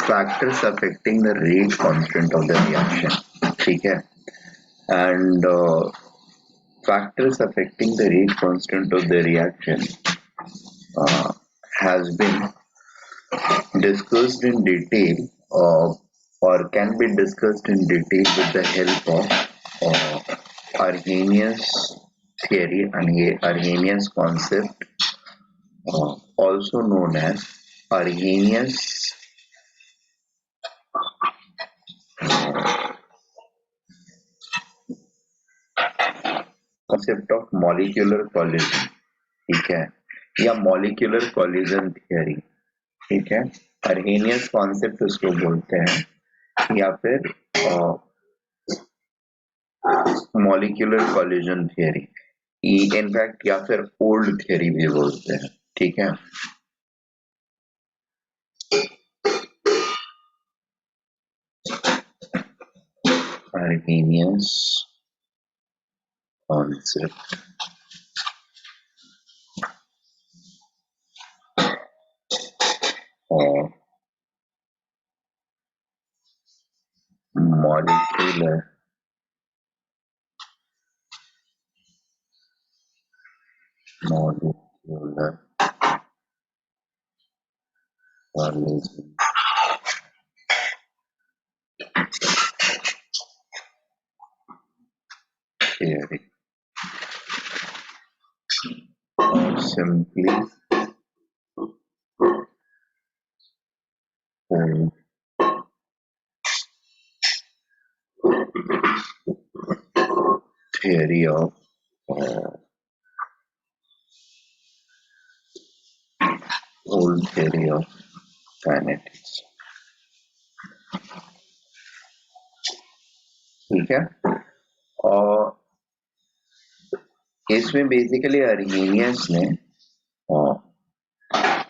factors affecting the rate constant of the reaction. ठीक है, and factors affecting the rate constant of the reaction has been discussed in detail or can be discussed in detail with the help of Arrhenius theory and Arrhenius concept, also known as Arrhenius concept of molecular collision, ठीक है, या molecular collision theory, ठीक है, Arrhenius concept उसको बोलते हैं या फिर molecular collision theory, इनफैक्ट या फिर ओल्ड थ्योरी भी बोलते हैं, ठीक है। Arrhenius concept of molecular collision theory, or simply called theory of old theory of kinetics, ठीक है। और इसमें बेसिकली अर्हीनियस ने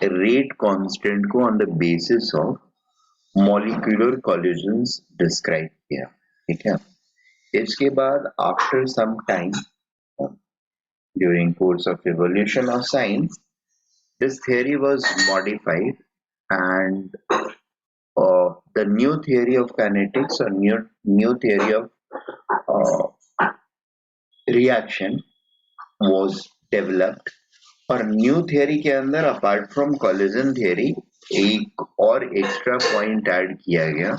रेट कांस्टेंट को on the basis of molecular collisions describe किया, ठीक है। इसके बाद after some time during course of evolution of science this theory was modified and the new theory of kinetics or new theory of reaction was developed और new theory के अंदर apart from collision theory एक और extra point add किया गया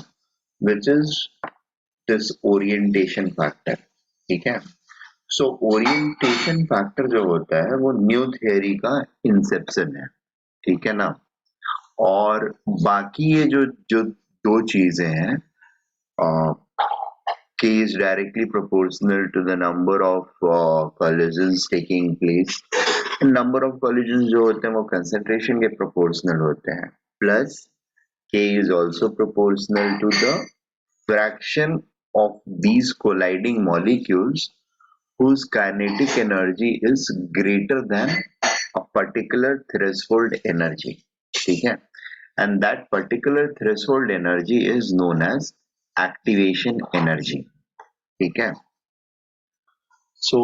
which is this orientation factor, ठीक है। सो orientation factor जो होता है वो न्यू थियरी का इंसेप्शन है, ठीक है ना। और बाकी ये जो जो दो चीजें हैं, K is directly proportional to the number of collisions taking place. Number of collisions जो होते हैं वो concentration के proportional होते हैं, plus K is also proportional to the fraction of these colliding molecules whose kinetic energy is greater than a particular threshold energy, ठीक है। And that particular threshold energy is known as activation energy, ठीक है। So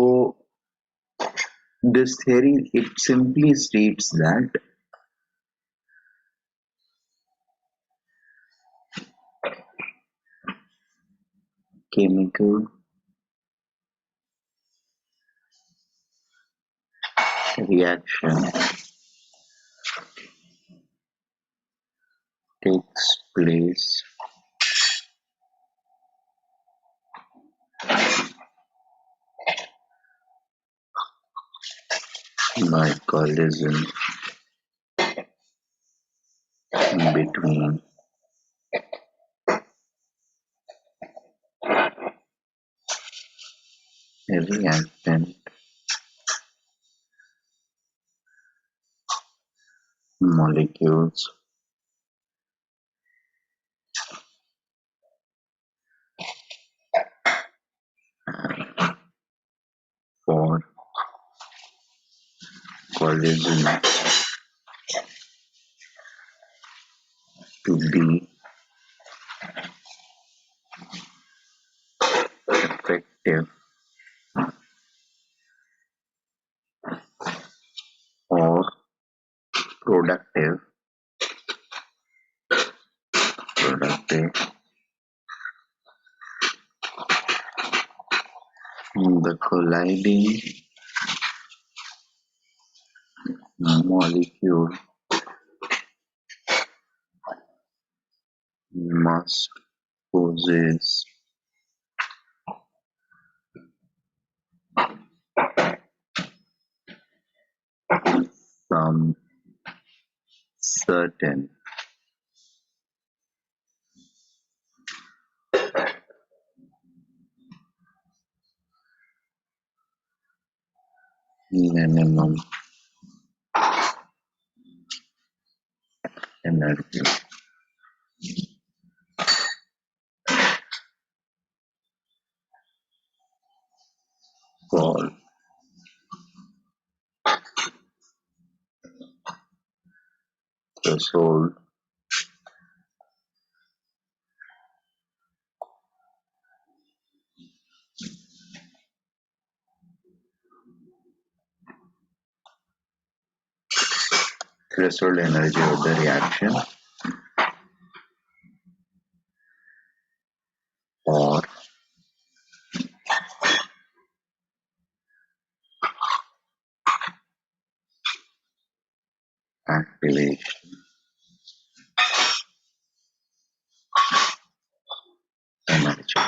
this theory, it simply states that chemical reaction takes place by collision between a reactant molecules for collision to be effective or productive say the colliding molecule must possess some certain minimum energy called threshold energy of the reaction or activation energy.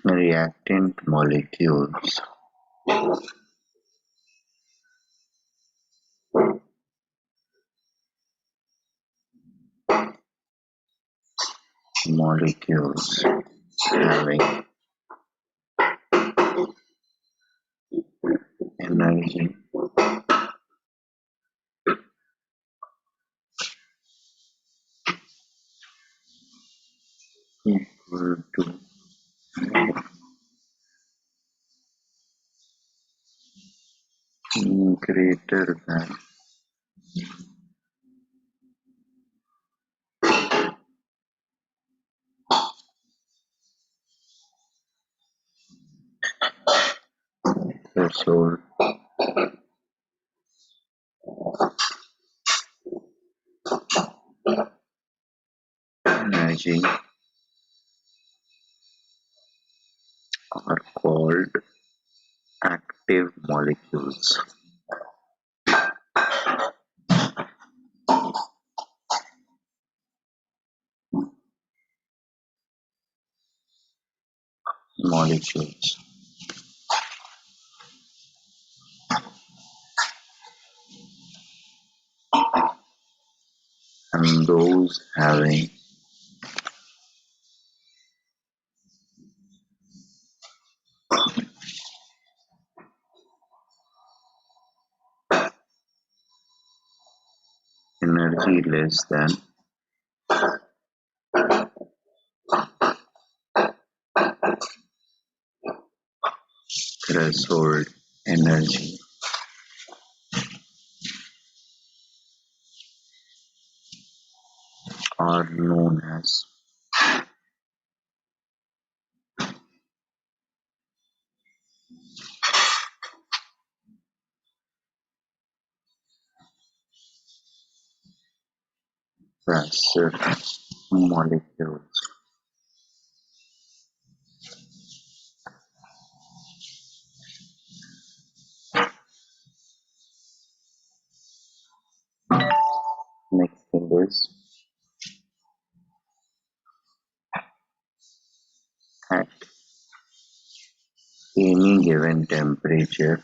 Reactant molecules having energy equal to greater than threshold energy are called active molecules. Molecules and those having energy less than threshold energy are known as passive molecules. Next thing is at any given temperature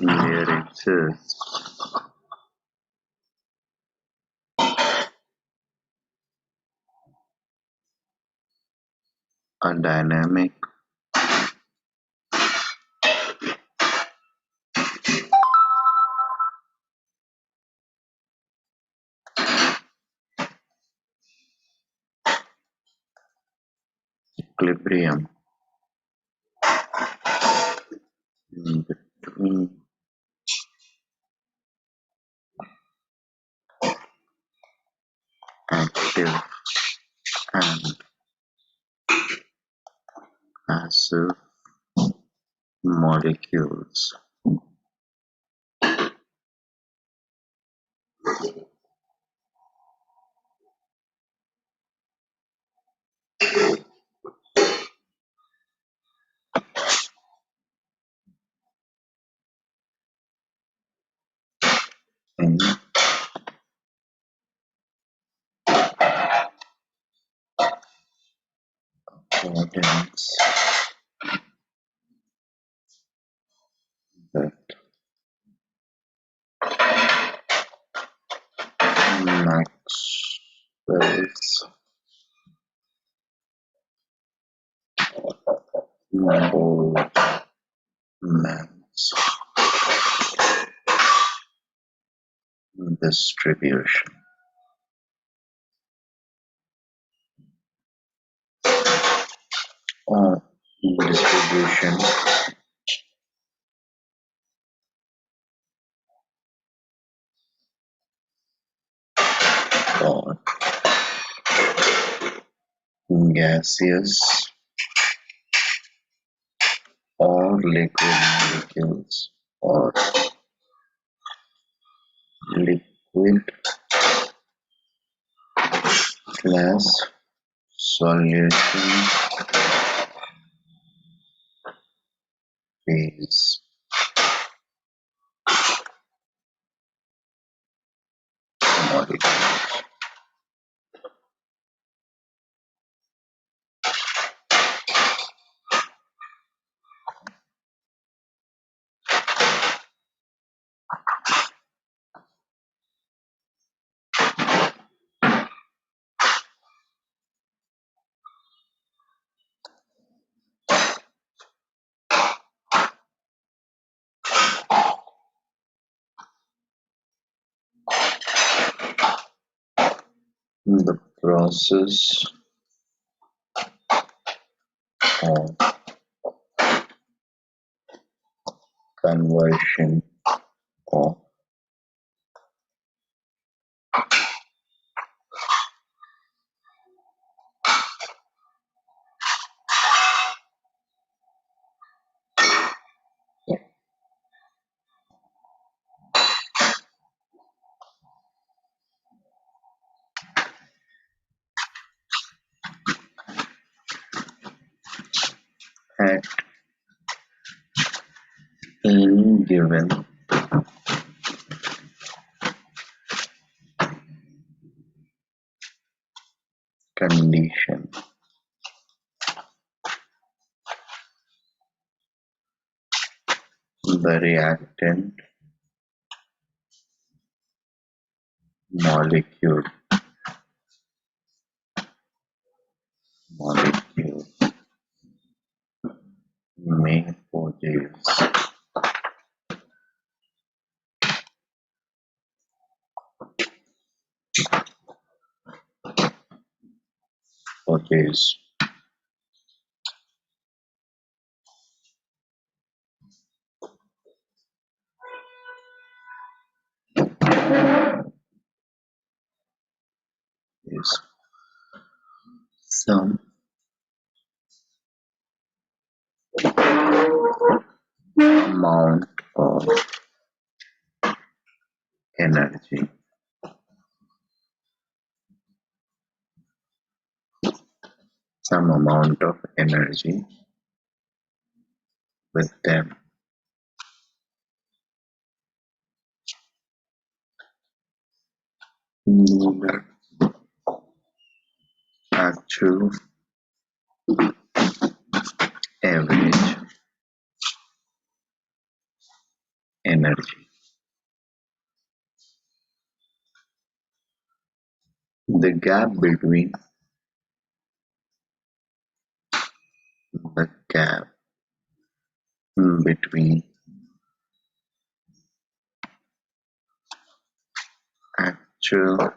there exists a dynamic equilibrium between massive molecules in accordance with Maxwell's Boltzmann's distribution. Distribution for gaseous or liquid molecules or liquid class solution phase molecule. The process of conversion of at any given condition the reactant molecule molecule may produce is some amount of energy some amount of energy with them neither actual average energy. The gap between the gap between actual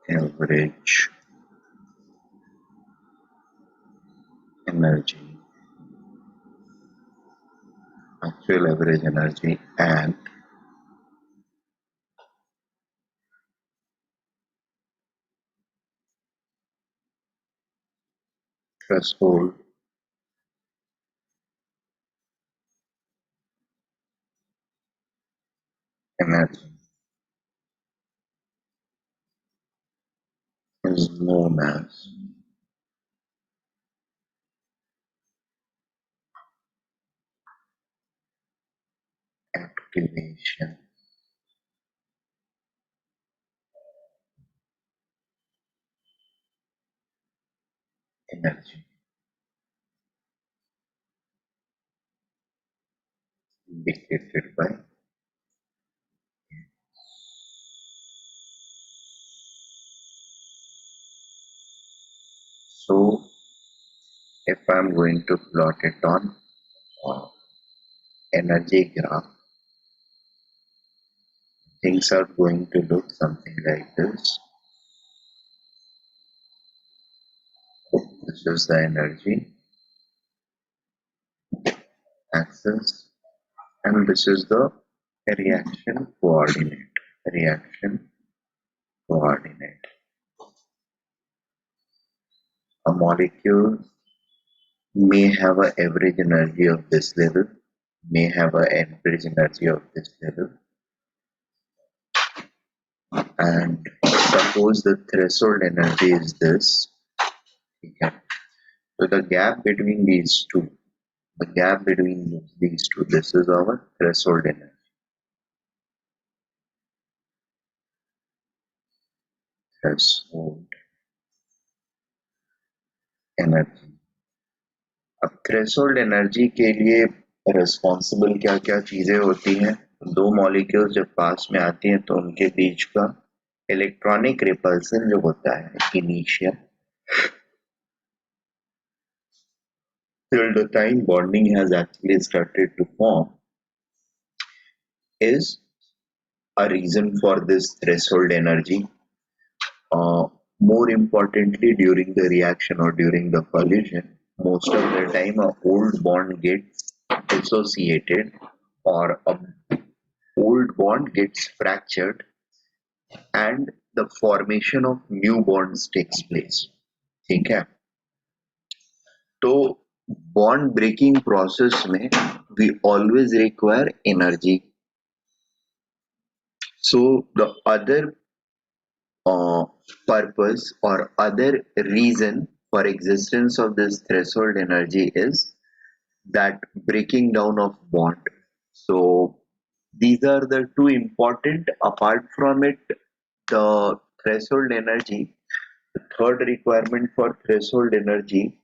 average energy and threshold energy is known as activation energy dictated by. So if I'm going to plot it on uh, energy graph, things are going to look something like this. This is the energy axis, and this is the reaction coordinate. Reaction coordinate. A molecule may have an average energy of this level, may have an average energy of this level, and suppose the threshold energy is this. Okay. So the gap between these two, this is our threshold energy. Threshold energy. अब threshold energy के लिए responsible क्या क्या चीजें होती हैं? दो molecules जब पास में आती हैं तो उनके बीच का इलेक्ट्रॉनिक रिपल्सन जो होता है initial, till the time bonding has actually started to form, is a reason for this threshold energy. More importantly, during the reaction or during the collision, most of the time a old bond gets dissociated, or a old bond gets fractured, and the formation of new bonds takes place. ठीक है? तो bond breaking process में we always require energy. So the other purpose or other reason for existence of this threshold energy is that breaking down of bond. So these are the two important. Apart from it, the threshold energy, the third requirement for threshold energy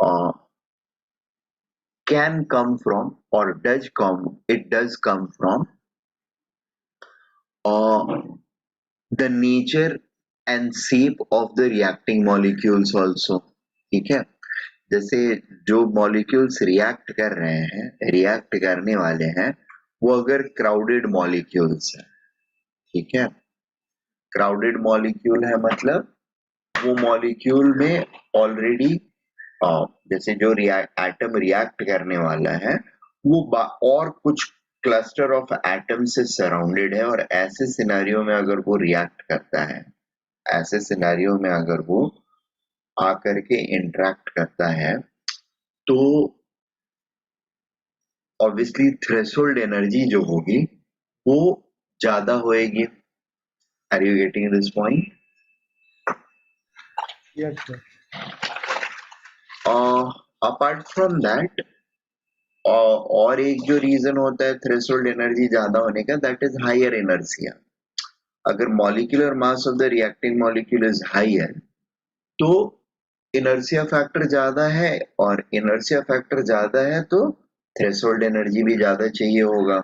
uh, can come from, or does come from uh, the nature and shape of the reacting molecules also. ठीक है? जैसे जो molecules react कर रहे हैं, react करने वाले हैं, वो अगर क्राउडेड मॉलिक्यूल्स है, ठीक है, क्राउडेड मॉलिक्यूल है मतलब वो मॉलिक्यूल में ऑलरेडी जैसे जो एटम रिएक्ट करने वाला है वो और कुछ क्लस्टर ऑफ एटम से सराउंडेड है, और ऐसे सिनेरियो में अगर वो रिएक्ट करता है, ऐसे सिनेरियो में अगर वो आकर के इंटरेक्ट करता है, तो ऑब्वियसली थ्रेशोल्ड एनर्जी जो होगी वो ज्यादा होएगी. Are you getting this point? Yes, sir. Apart from that और एक जो रीजन होता है थ्रेशोल्ड एनर्जी ज्यादा होने का, दैट इज हायर इनर्शिया. अगर molecular mass of the reacting molecule is higher, तो इनर्शिया फैक्टर ज्यादा है, और इनर्शिया फैक्टर ज्यादा है तो थ्रेशोल्ड एनर्जी भी ज्यादा चाहिए होगा.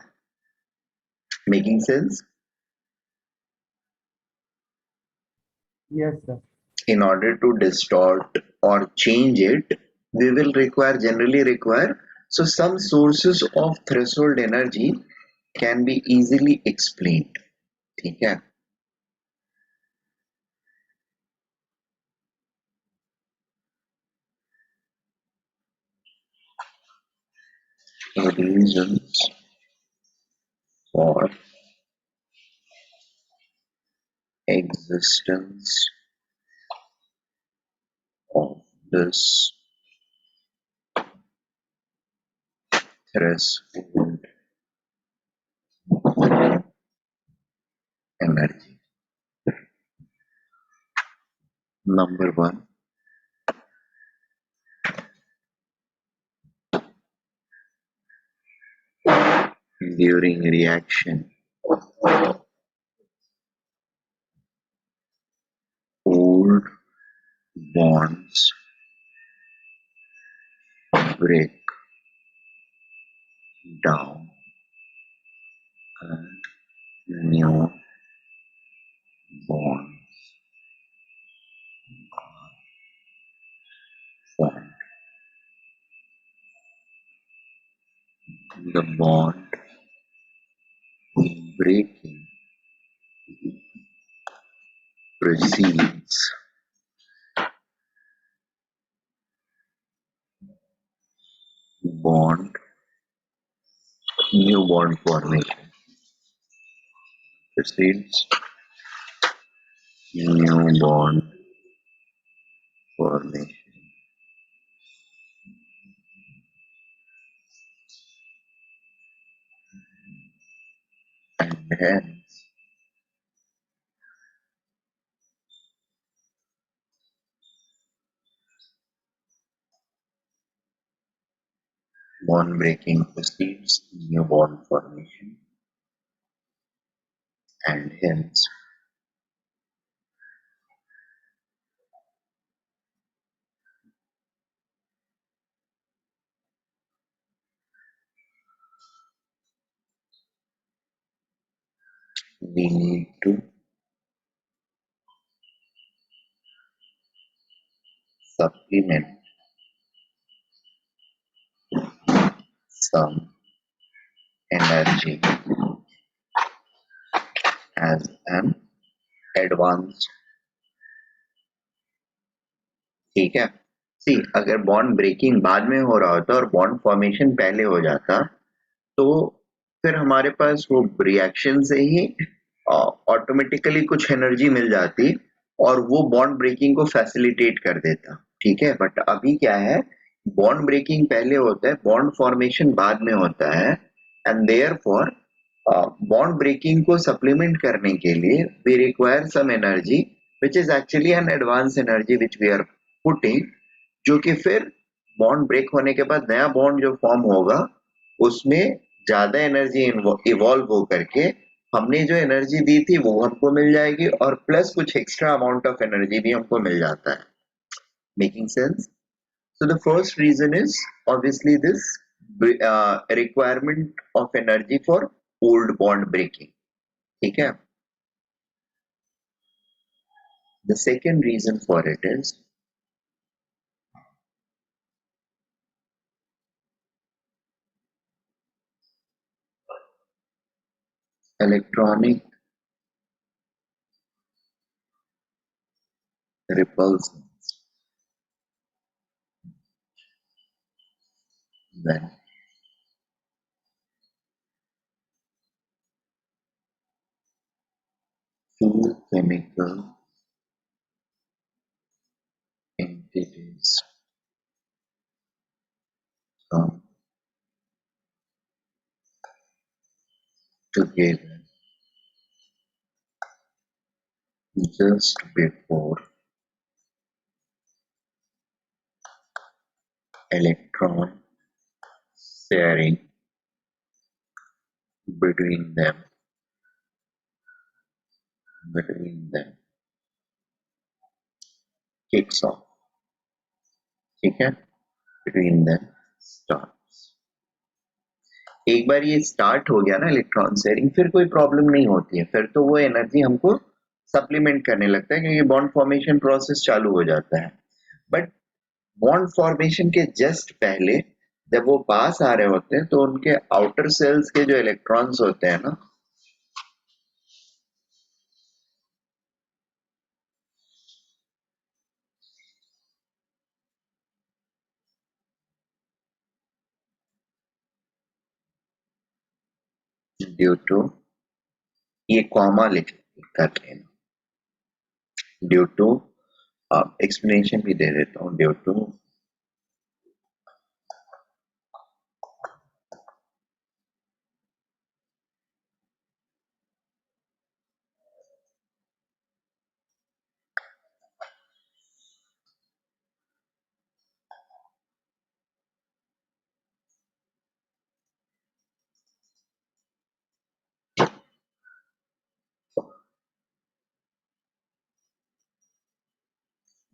Making sense? Yes, sir. In order to distort or change it, we will generally require, so some sources of threshold energy can be easily explained. ठीक है? Reasons for existence of this threshold energy. Number one, during reaction, old bonds break down and new bonds formed. The bond breaking precedes bond, new bond formation precedes new bond formation, and hence bond breaking precedes new bond formation, and hence we need to supplement some energy as an advance. ठीक है, सी अगर bond breaking बाद में हो रहा होता और bond formation पहले हो जाता तो फिर हमारे पास वो रिएक्शन से ही ऑटोमेटिकली कुछ एनर्जी मिल जाती और वो बॉन्ड ब्रेकिंग को फैसिलिटेट कर देता. ठीक है, बट अभी क्या है, बॉन्ड ब्रेकिंग पहले होता है, बॉन्ड फॉर्मेशन बाद में होता है, एंड देयरफॉर बॉन्ड ब्रेकिंग को सप्लीमेंट करने के लिए we require some energy which is actually an advance energy which we are putting, जो कि फिर बॉन्ड ब्रेक होने के बाद नया बॉन्ड जो फॉर्म होगा उसमें ज्यादा एनर्जी इवॉल्व हो करके हमने जो एनर्जी दी थी वो हमको मिल जाएगी और प्लस कुछ एक्स्ट्रा अमाउंट ऑफ एनर्जी भी हमको मिल जाता है. Making sense? So the first reason is obviously this requirement of energy for old bond breaking. ठीक है? The second reason for it is electronic repulsion. When two chemical entities come together just before electron sharing between them kicks off. ठीक है, between them starts. एक बार ये start हो गया ना electron sharing, फिर कोई प्रॉब्लम नहीं होती है, फिर तो वो एनर्जी हमको सप्लीमेंट करने लगता है क्योंकि बॉन्ड फॉर्मेशन प्रोसेस चालू हो जाता है. बट बॉन्ड फॉर्मेशन के जस्ट पहले जब वो पास आ रहे होते हैं तो उनके आउटर सेल्स के जो इलेक्ट्रॉन्स होते हैं ना, ड्यू टू, ये कॉमा लिख कर लेना, ड्यू टू, एक्सप्लेनेशन भी दे देता हूँ, due to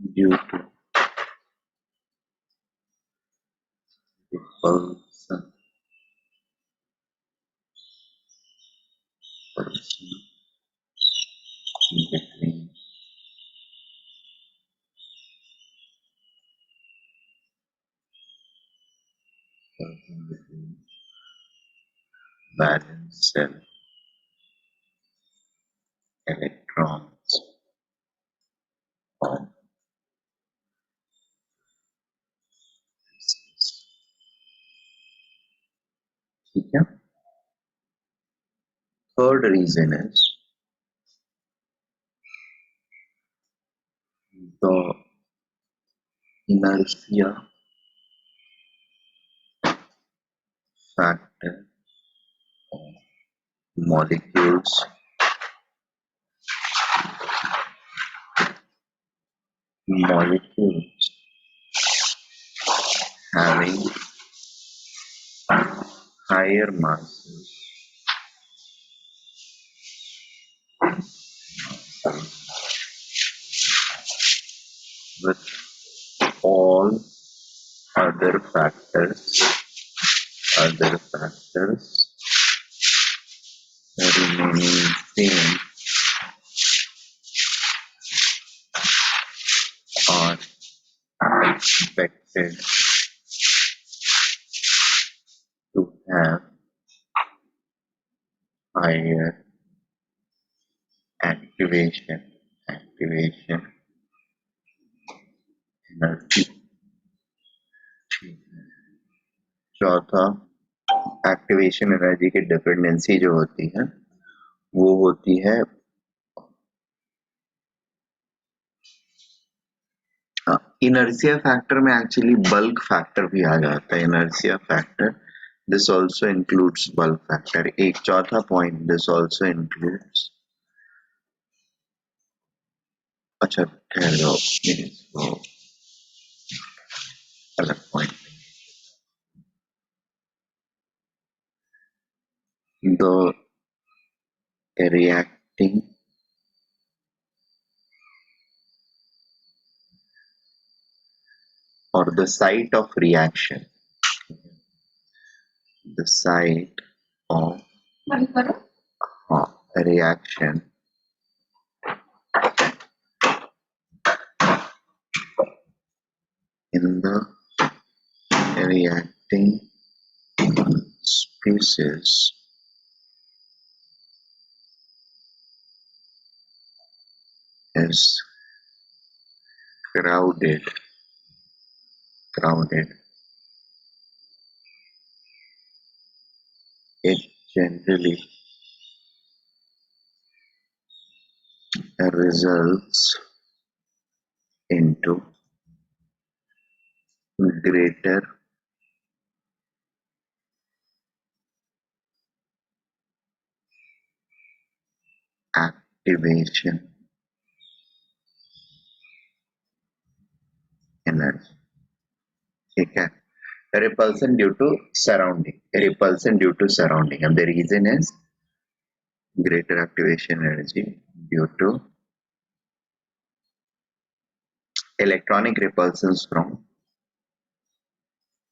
due to repulsion person between valence cell electrons of species. ठीक है. Third reason is the inertia factor of molecules having higher masses with all other factors remaining same are expected to have higher activation energy. चौथा, activation energy की dependency जो होती है वो होती है इनर्शिया फैक्टर में एक्चुअली बल्क फैक्टर भी आ जाता है. Inertia factor this also includes bulk factor. एक चौथा पॉइंट दिस ऑल्सो इंक्लूड्स. अच्छा ठहर जाओ, वो अलग point. The reacting or the site of reaction, the site of reaction in the reacting species is crowded. It generally results into greater activation energy. ठीक है. Repulsion due to surrounding, and the reason is greater activation energy due to electronic repulsions from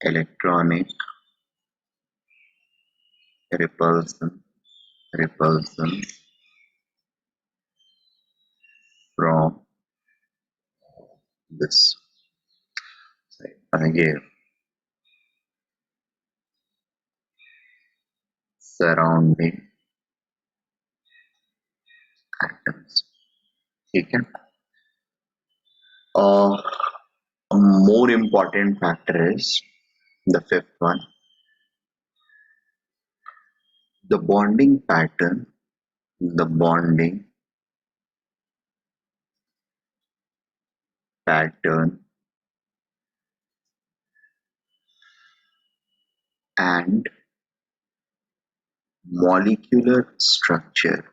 electronic repulsion from this again surrounding atoms. ठीक है. A more important factor is the fifth one, the bonding pattern and molecular structure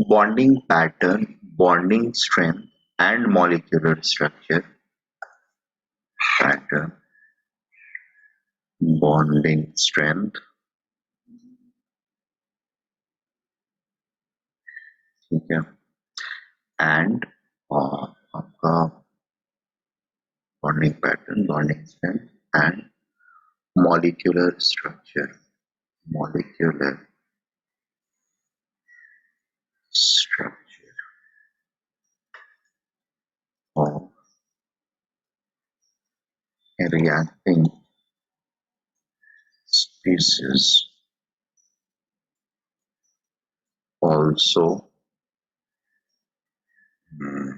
bonding pattern, bonding strength and molecular structure pattern, bonding strength ठीक है, and आपका bonding pattern, bonding strength and molecular structure, molecular structure of a reacting species also mm,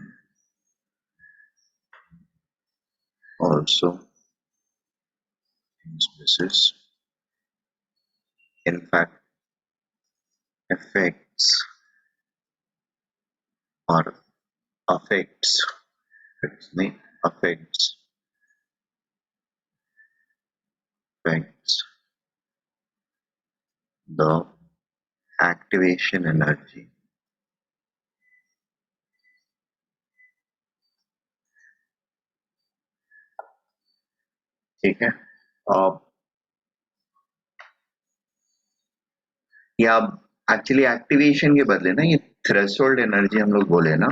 also species in fact affects or affects me affects the activation energy, ठीक है। अब या actually activation के बदले ना ये थ्रेशोल्ड एनर्जी हम लोग बोले ना,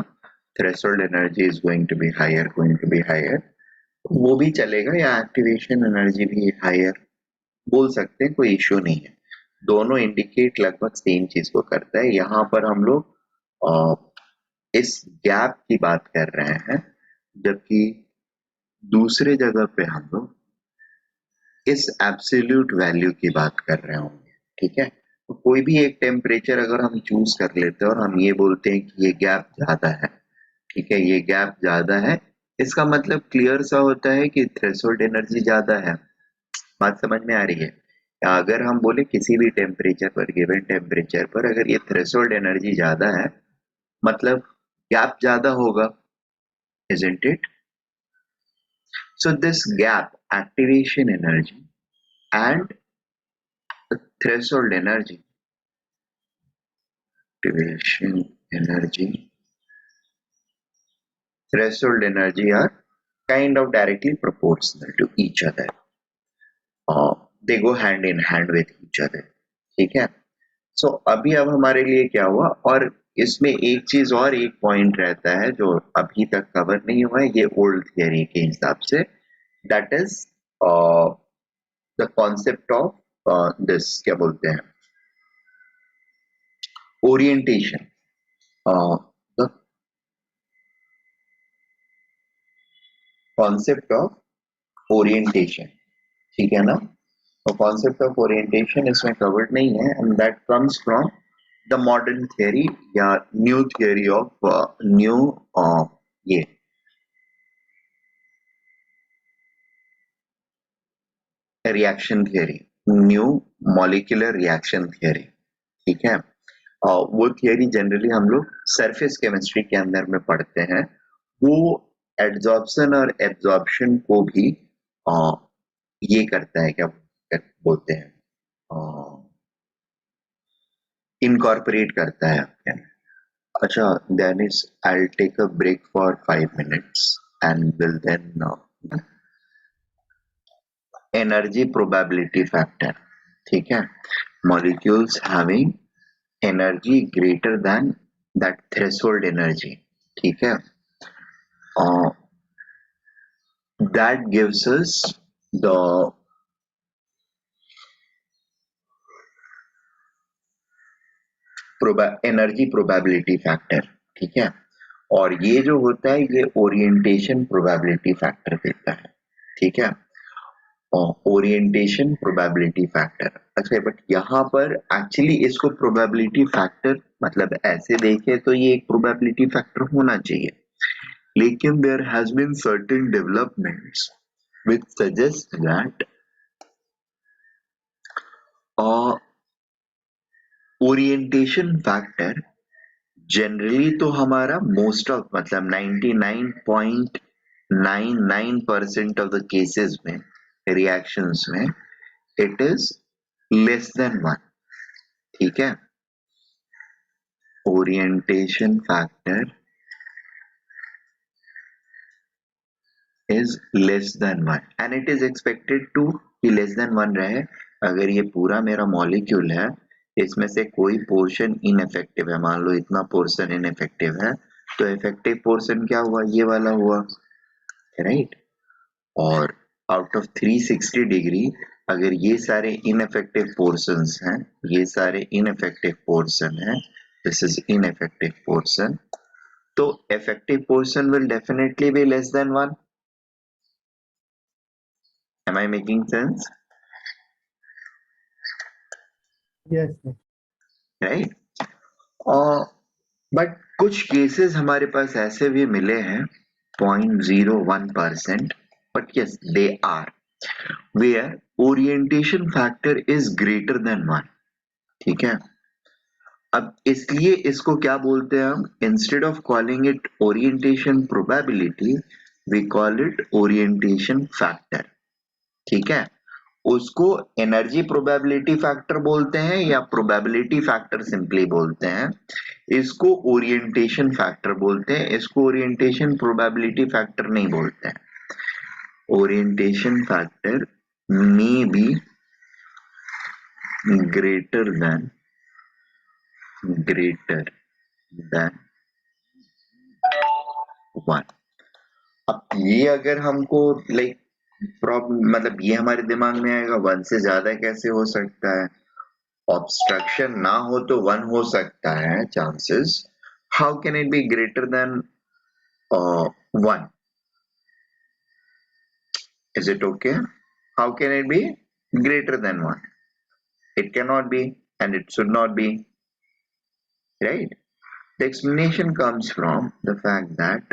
threshold energy is going to be higher, going to be higher, वो भी चलेगा, या एक्टिवेशन एनर्जी भी हायर बोल सकते हैं, कोई इश्यू नहीं है। दोनों इंडिकेट लगभग सेम चीज को करता है। यहाँ पर हम लोग इस गैप की बात कर रहे हैं, जबकि दूसरे जगह पे हम लोग इस एब्सोल्यूट वैल्यू की बात कर रहे होंगे, ठीक है। तो कोई भी एक टेम्परेचर अगर हम चूज कर लेते हैं और हम ये बोलते हैं कि ये गैप ज्यादा है, ठीक है, ये गैप ज्यादा है, इसका मतलब क्लियर सा होता है कि थ्रेशोल्ड एनर्जी ज्यादा है। बात समझ में आ रही है? या अगर हम बोले किसी भी टेम्परेचर पर, गिवन टेम्परेचर पर अगर ये थ्रेशोल्ड एनर्जी ज्यादा है, मतलब गैप ज्यादा होगा, isn't it? So this gap, activation energy and the threshold energy, activation energy, threshold energy are kind of directly proportional to each other. They go hand in hand with each other. ठीक है। सो अभी अब हमारे लिए क्या हुआ, और इसमें एक चीज और एक पॉइंट रहता है जो अभी तक कवर नहीं हुआ है, ये ओल्ड थियरी के हिसाब से, that is the concept of this, क्या बोलते हैं, orientation, the concept of orientation, ठीक है ना। तो कॉन्सेप्ट ऑफ ओरिएंटेशन इसमें कवर्ड नहीं है, and that comes from the modern theory या न्यू थियरी ऑफ न्यू ये reaction theory, new molecular reaction theory, ठीक है। वो थियरी जनरली हम लोग सरफेस केमिस्ट्री के अंदर में पढ़ते हैं। वो एड्सॉर्प्शन और एब्जॉर्प्शन को भी ये करता है, क्या बोलते हैं, इनकॉर्पोरेट करता है आपके अंदर। अच्छा, then is I take a break for 5 minutes and will then energy probability factor, ठीक है, molecules having energy greater than that threshold energy, ठीक है, that gives us the energy probability factor, ठीक है। और ये जो होता है ये ओरिएंटेशन प्रोबेबिलिटी फैक्टर देता है, ठीक है, ओरिएंटेशन प्रोबेबिलिटी फैक्टर। अच्छा, बट यहाँ पर एक्चुअली इसको प्रोबेबिलिटी फैक्टर मतलब ऐसे देखे तो ये एक प्रोबेबिलिटी फैक्टर होना चाहिए, लेकिन there has been certain developments which suggest that orientation factor generally तो हमारा मोस्ट ऑफ मतलब 99.99% ऑफ द केसेस में, रिएक्शंस में, इट इज लेस देन 1, ठीक है। Orientation factor is less than 1 and it is expected to be less than 1 रहे। अगर ये पूरा मेरा मॉलिक्यूल है, इसमें से कोई पोर्शन इनइफेक्टिव है, मान लो इतना पोर्शन इनइफेक्टिव है, तो इफेक्टिव पोर्शन क्या हुआ, ये वाला हुआ, राइट। और आउट ऑफ 360 डिग्री अगर ये सारे इनइफेक्टिव पोर्शंस हैं, ये सारे इनइफेक्टिव पोर्शन हैं, दिस इज इनइफेक्टिव पोर्शन, तो effective portion will definitely be less than 1. Am I making sense? Yes, sir. Right? But कुछ केसेस हमारे पास ऐसे भी मिले हैं 0.01%, but yes, they are where orientation factor is greater than 1. ठीक है, अब इसलिए इसको क्या बोलते हैं हम, instead of calling it orientation probability we call it orientation factor. ठीक है, उसको एनर्जी प्रोबेबिलिटी फैक्टर बोलते हैं या प्रोबेबिलिटी फैक्टर सिंपली बोलते हैं, इसको ओरिएंटेशन फैक्टर बोलते हैं, इसको ओरिएंटेशन प्रोबेबिलिटी फैक्टर नहीं बोलते हैं। Orientation factor may be greater than 1। अब ये अगर हमको लाइक प्रॉब्लम, मतलब ये हमारे दिमाग में आएगा 1 से ज्यादा कैसे हो सकता है, ऑब्स्ट्रक्शन ना हो तो 1 हो सकता है chances, how can it be greater than 1? Is it okay? How can it be greater than 1? It cannot be and it should not be, right? The explanation comes from the fact that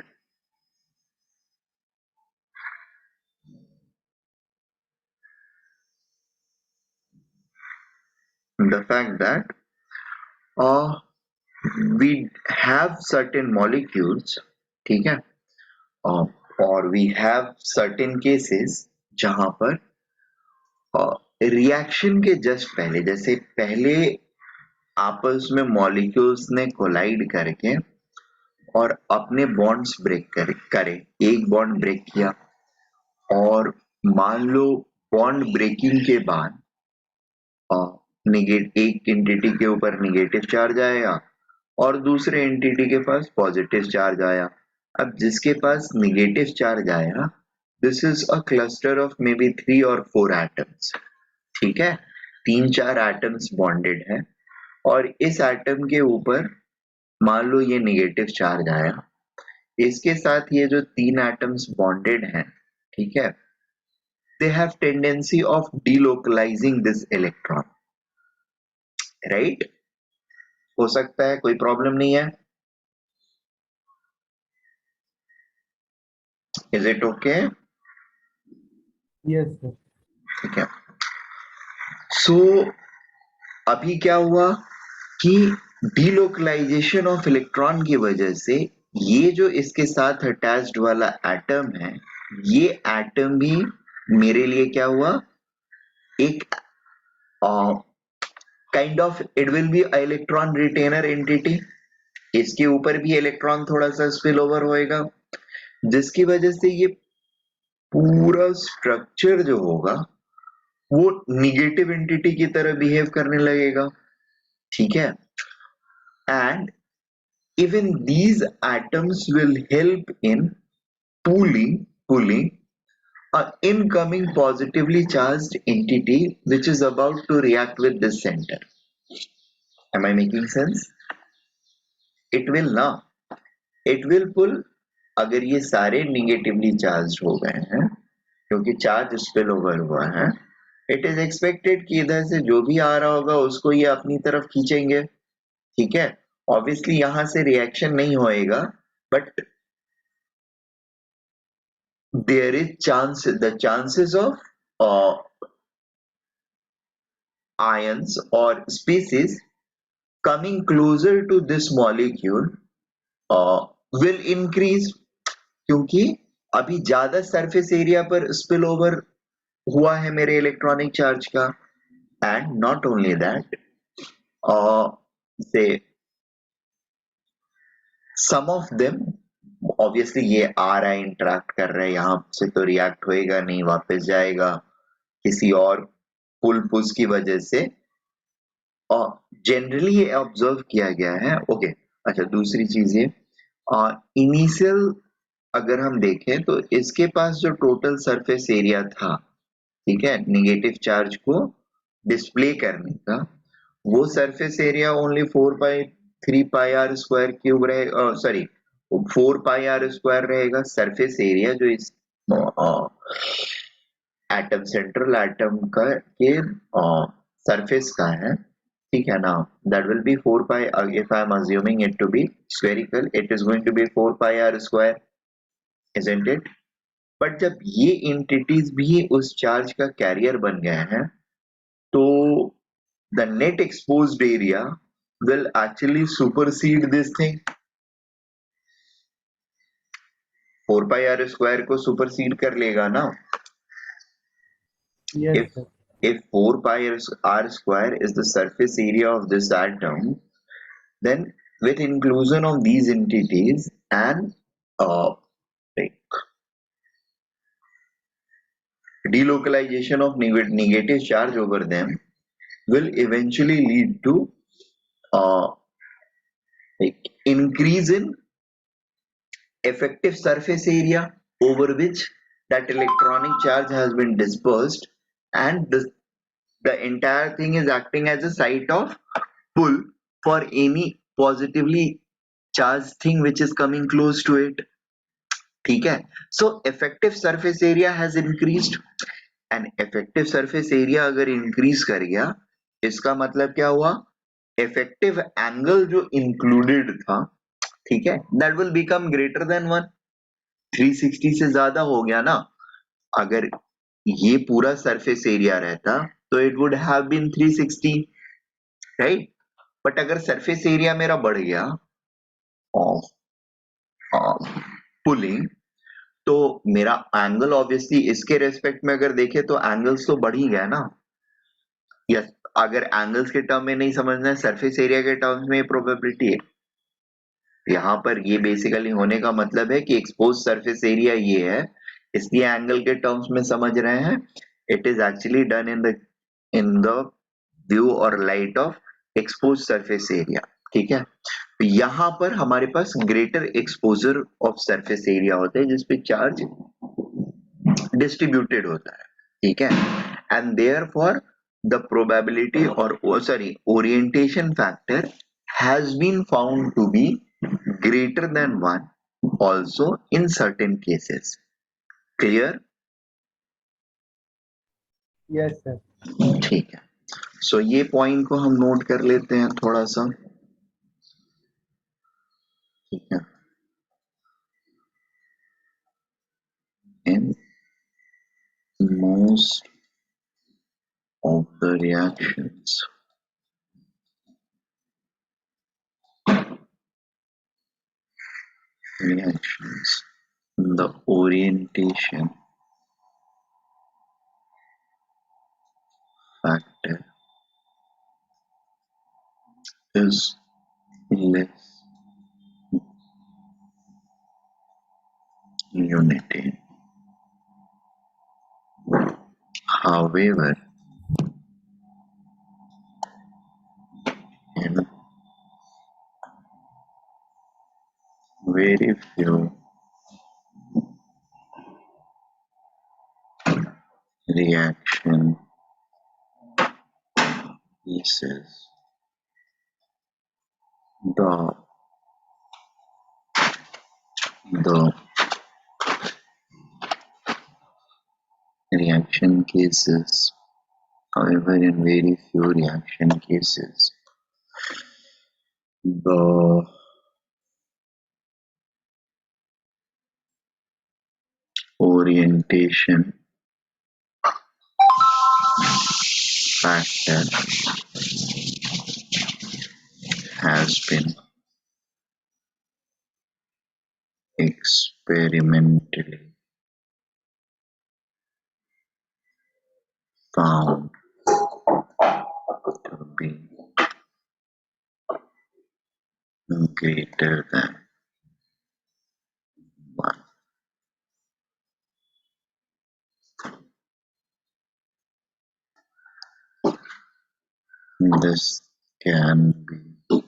uh, we have certain molecules, ठीक है, और we have certain cases जहां पर reaction के just पहले, जैसे पहले आपस में मॉलिक्यूल्स ने कोलाइड करके और अपने बॉन्ड्स ब्रेक करे, एक बॉन्ड ब्रेक किया और मान लो बॉन्ड ब्रेकिंग के बाद एक एंटिटी के ऊपर निगेटिव चार्ज आएगा और दूसरे एंटिटी के पास पॉजिटिव चार्ज आया। अब जिसके पास निगेटिव चार्ज आया, this is a cluster of may be 3 और 4 एटम्स। ठीक है, 3-4 एटम्स बॉन्डेड है और इस एटम के ऊपर मान लो ये निगेटिव चार्ज आया, इसके साथ ये जो 3 एटम्स बॉन्डेड हैं, ठीक है, they have tendency of delocalizing this electron, right? हो सकता है, कोई प्रॉब्लम नहीं है, is it okay? Yes, sir. ठीक है, सो अभी क्या हुआ कि डिलोकलाइजेशन ऑफ इलेक्ट्रॉन की वजह से ये जो इसके साथ अटैच्ड वाला एटम है, ये एटम भी मेरे लिए क्या हुआ, एक kind of it will be electron retainer entity, इसके ऊपर भी इलेक्ट्रॉन थोड़ा सा स्पिल ओवर होएगा, जिसकी वजह से ये पूरा स्ट्रक्चर जो होगा वो निगेटिव एंटिटी की तरह बिहेव करने लगेगा। ठीक है, and even these atoms will help in pulling a incoming positively charged entity which is about to react with this center. Am I making sense? It will not. It will pull, अगर ये सारे negatively charge हो गए हैं क्योंकि charge spill over हुआ है, it is expected कि इधर से जो भी आ रहा होगा उसको ये अपनी तरफ खींचेंगे। ठीक है, ऑब्वियसली यहां से रिएक्शन नहीं होएगा, but there is the chances of ions or species coming closer to this molecule will increase, क्योंकि अभी ज्यादा सरफेस एरिया पर स्पिल ओवर हुआ है मेरे इलेक्ट्रॉनिक चार्ज का, एंड नॉट ओनली दैट, से सम ऑफ देम, ऑब्वियसली ये आ रहा है, इंटरेक्ट कर रहा है, यहाँ से तो रिएक्ट होएगा नहीं, वापस जाएगा किसी और पुल पुश की वजह से, जनरली ये ऑब्जर्व किया गया है। ओके, अच्छा दूसरी चीज ये इनिशियल अगर हम देखें तो इसके पास जो टोटल सरफेस एरिया था, ठीक है, निगेटिव चार्ज को डिस्प्ले करने का, वो surface area only 4 pi 3 pi r square cube रहेगा, सॉरी 4 पाई आर स्क्वायर रहेगा सरफेस एरिया जो इस एटम सेंट्रल एटम का के सरफेस का है, ठीक है ना। That will be 4 pi, if I am assuming it to be spherical, it is going to be 4 pi r square, isn't it. But जब ये एंटिटीज भी उस चार्ज का कैरियर बन गए हैं, तो the net exposed area will actually supersede this thing, 4 pi r square को सुपरसीड कर लेगा ना। Yes, if sir. if 4 pi r square is the surface area of this atom, then with inclusion of these entities and like delocalization of negative charge over them will eventually lead to uh, like increase in effective surface area over which that electronic charge has been dispersed, and the entire thing is acting as a site of pull for any positively charged thing which is coming close to it, ठीक है। so effective surface area has increased, and effective surface area अगर increase कर गया, इसका मतलब क्या हुआ, effective angle जो included था, ठीक है, that will become greater than 1, 360 से ज्यादा हो गया ना। अगर ये पूरा सरफेस एरिया रहता तो it would have been 360, right. But अगर सरफेस एरिया मेरा बढ़ गया ऑफ पुलिंग, तो मेरा एंगल ऑब्वियसली इसके रेस्पेक्ट में अगर देखे तो एंगल्स तो बढ़ ही गया ना। यस, अगर एंगल्स के टर्म में नहीं समझना है, सरफेस एरिया के टर्म्स में प्रोबेबिलिटी है। यहाँ पर ये बेसिकली होने का मतलब है कि एक्सपोज सरफेस एरिया ये है, इसलिए एंगल के टर्म्स में समझ रहे हैं। It is actually done in the view और light of exposed surface area, ठीक है। तो यहाँ पर हमारे पास greater exposure of surface area होता है जिसपे चार्ज डिस्ट्रीब्यूटेड होता है, ठीक है। And therefore the probability और sorry orientation factor has been found to be greater than 1 also in certain cases, clear। Yes, sir. ठीक है, सो ये पॉइंट को हम नोट कर लेते हैं थोड़ा सा, ठीक है। in most of the reactions the orientation factor is less unity. However, in very few reaction cases, the the reaction cases, however, in very few reaction cases, the orientation factor has been experimentally found to be greater than 1. In this can be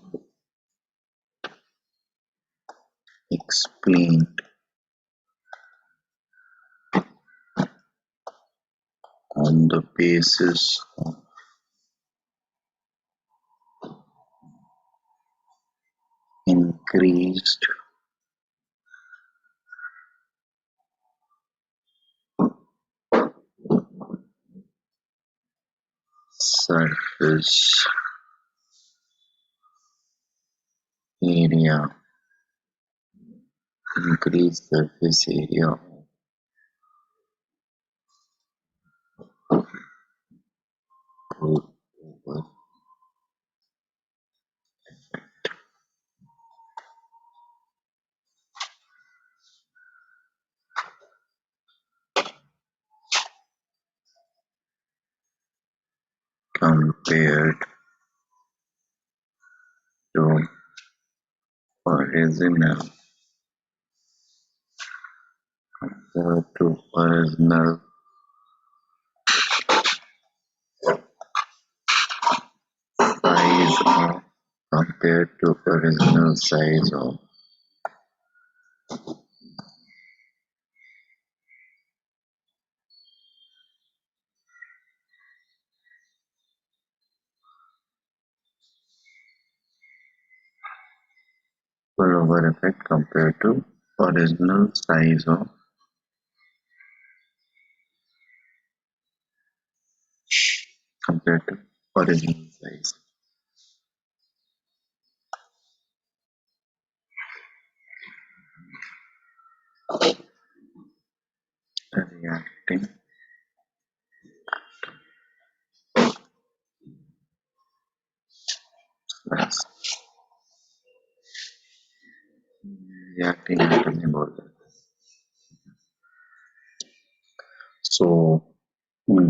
explained on the basis of increased surface area, increased surface area over compared to original original size of compared to original size of spillover effect compared to original size of compared to original size reacting plus reacting atom में बोल रहे हैं. So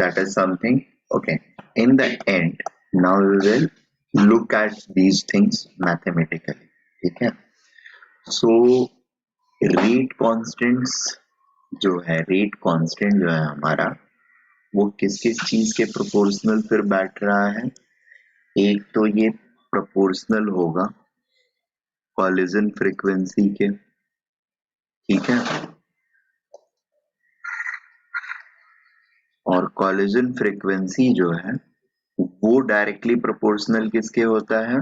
that is something. Okay, in the end now we will look at these things mathematically. ठीक है. So rate constants जो है, rate constant जो है हमारा, वो किस किस चीज के प्रोपोर्शनल फिर बैठ रहा है. एक तो ये प्रोपोर्शनल होगा कॉलिजन फ्रीक्वेंसी के. ठीक है. और कॉलिजन फ्रीक्वेंसी जो है वो डायरेक्टली प्रोपोर्शनल किसके होता है.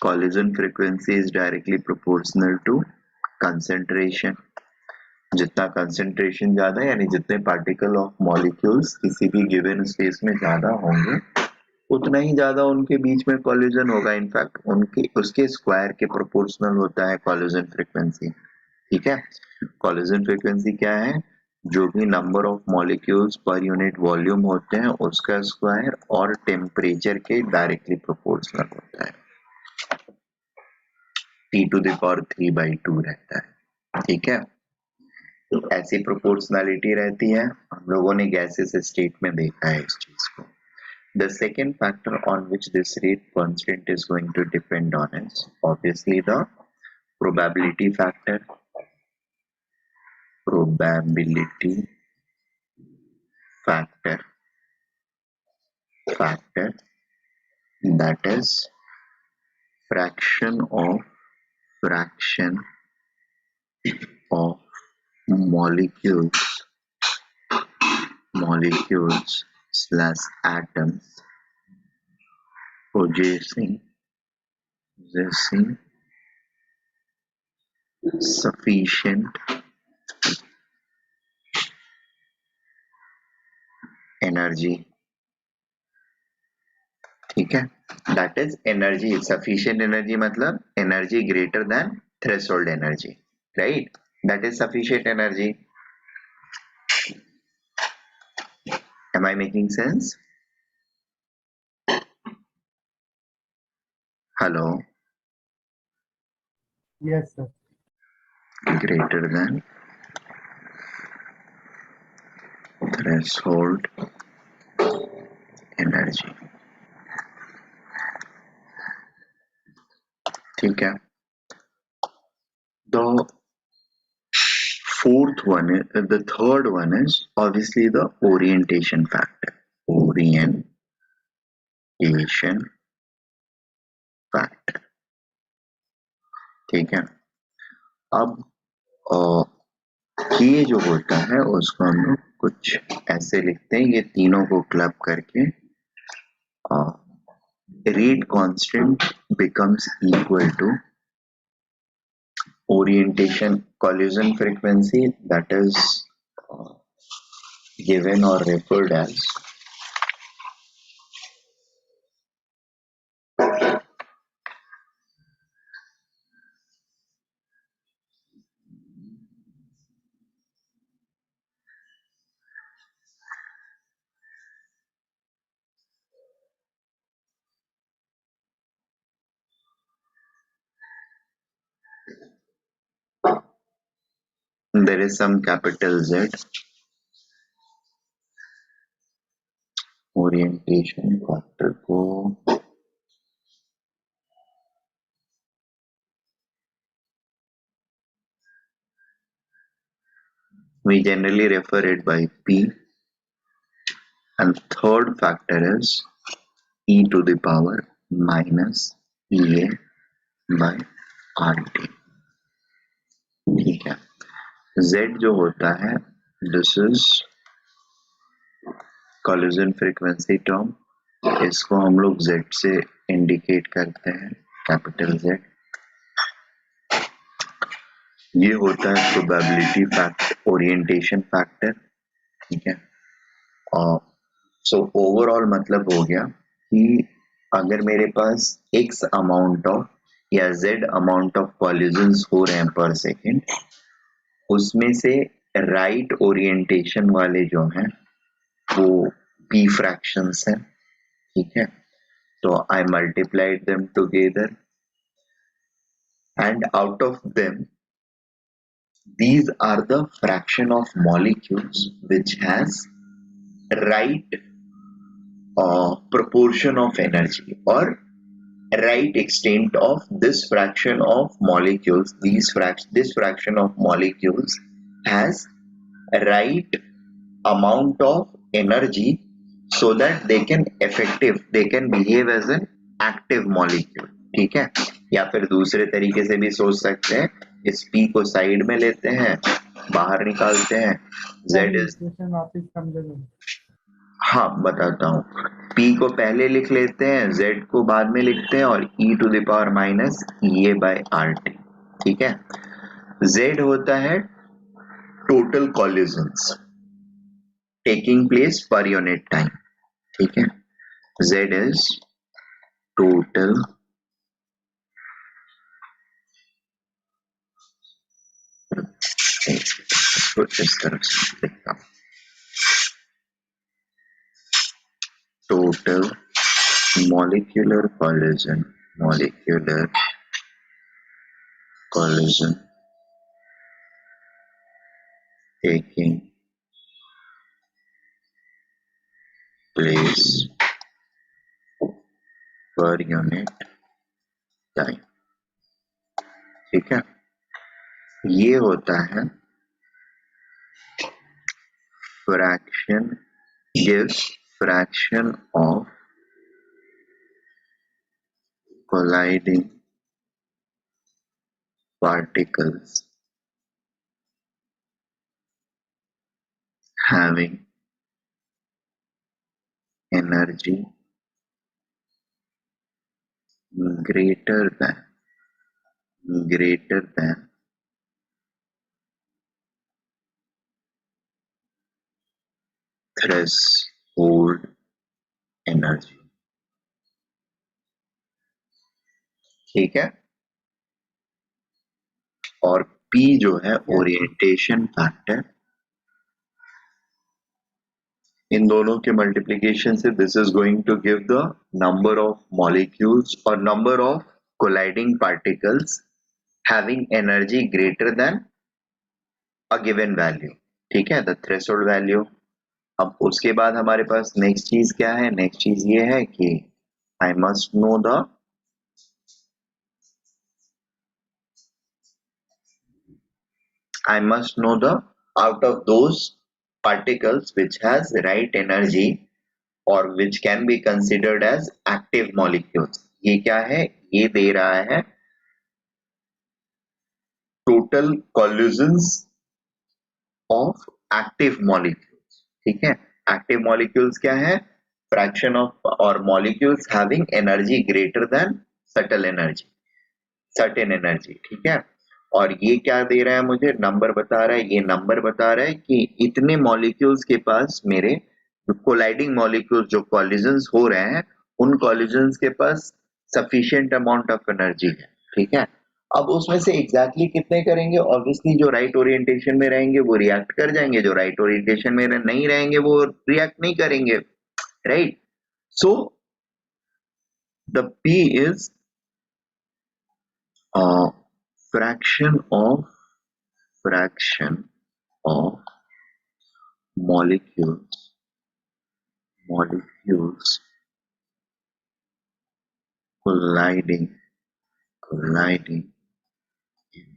Collision frequency is directly proportional to concentration. जितना कंसेंट्रेशन ज्यादा यानी जितने पार्टिकल ऑफ मॉलिक्यूल्स किसी भी गिवन स्पेस में ज्यादा होंगे उतना ही ज्यादा उनके बीच में कॉलिजन होगा. इनफैक्ट उनके उसके स्क्वायर के प्रोपोर्शनल होता है कॉलिजन फ्रीक्वेंसी. ठीक है. कॉलिजन फ्रीक्वेंसी क्या है. जो भी number of molecules per unit volume होते हैं उसका स्क्वायर और टेम्परेचर के डायरेक्टली प्रोपोर्शनल होता है. T⁴ रहता है. ठीक है. तो ऐसी प्रोपोर्शनैलिटी रहती है. हम लोगों ने गैसेस स्टेट में देखा है इस चीज को. The second factor on which this rate constant is going to depend on is obviously the probability factor. Probability factor that is fraction of molecules slash atoms possessing sufficient energy. ठीक है. That is energy. Sufficient energy मतलब energy greater than threshold energy, right? That is sufficient energy. Am I making sense? Hello. Yes, sir. Greater than threshold energy. ठीक है. The third one is obviously the orientation factor. Orientation orientation factor। ठीक है, अब ये जो होता है उसको हम लोग कुछ ऐसे लिखते हैं, ये तीनों को क्लब करके rate constant becomes equal to orientation collision frequency, that is uh, given or referred as there is some capital Z orientation factor को we generally refer it by P, and third factor is e to the power minus EA by RT। ठीक है, Z जो होता है this is collision frequency term, इसको हम लोग Z से इंडिकेट करते हैं, कैपिटल Z। ये होता है प्रोबेबिलिटी फैक्टर, ओरिएंटेशन फैक्टर। ठीक है, और सो ओवरऑल मतलब हो गया कि अगर मेरे पास x अमाउंट ऑफ या z अमाउंट ऑफ कॉलिजन्स हो रहे हैं पर सेकेंड, उसमें से राइट ओरिएंटेशन वाले जो हैं वो p फ्रैक्शंस हैं। ठीक है, तो I multiplied them together and out of them these are the fraction of molecules which has right proportion of energy or right extent of this fraction of molecules. This fraction of molecules has right amount of energy so that they can behave as an active molecule। ठीक है, या फिर दूसरे तरीके से भी सोच सकते हैं, इस P को साइड में लेते हैं, बाहर निकालते हैं, Z इज वापिस समझो। हाँ बताता हूँ, P को पहले लिख लेते हैं, Z को बाद में लिखते हैं और e to the power minus ये बाय RT। ठीक है, Z होता है total collisions taking place per unit time. ठीक है, Z is total इसको इस तरफ से लिखता हूँ, total molecular collision taking place per unit time. ठीक है, ये होता है fraction, gives fraction of colliding particles having energy greater than threshold energy। ठीक है, और P जो है ओरिएंटेशन फैक्टर, इन दोनों के मल्टीप्लिकेशन से this is going to give the number of molecules और number of colliding particles having energy greater than a given value. ठीक है, द थ्रेशोल्ड वैल्यू। अब उसके बाद हमारे पास नेक्स्ट चीज क्या है, नेक्स्ट चीज ये है कि I must know the out of those particles which has right energy और which can be considered as active molecules. ये क्या है? ये दे रहा है total collisions of active molecules. ठीक है, active molecules क्या है? Fraction of or molecules having energy greater than certain energy. ठीक है, और ये क्या दे रहा है मुझे? नंबर बता रहा है, ये नंबर बता रहा है कि इतने मॉलिक्यूल्स के पास मेरे कोलाइडिंग मॉलिक्यूल्स जो कॉलिजन्स हो रहे हैं उन कॉलिजन्स के पास सफिशिएंट अमाउंट ऑफ एनर्जी है। ठीक है, अब उसमें से एग्जैक्टली कितने करेंगे? ऑब्वियसली जो राइट ओरिएंटेशन में रहेंगे वो रिएक्ट कर जाएंगे, जो राइट ओरिएंटेशन में नहीं रहेंगे वो रिएक्ट नहीं करेंगे, right? So the P is fraction of molecules colliding in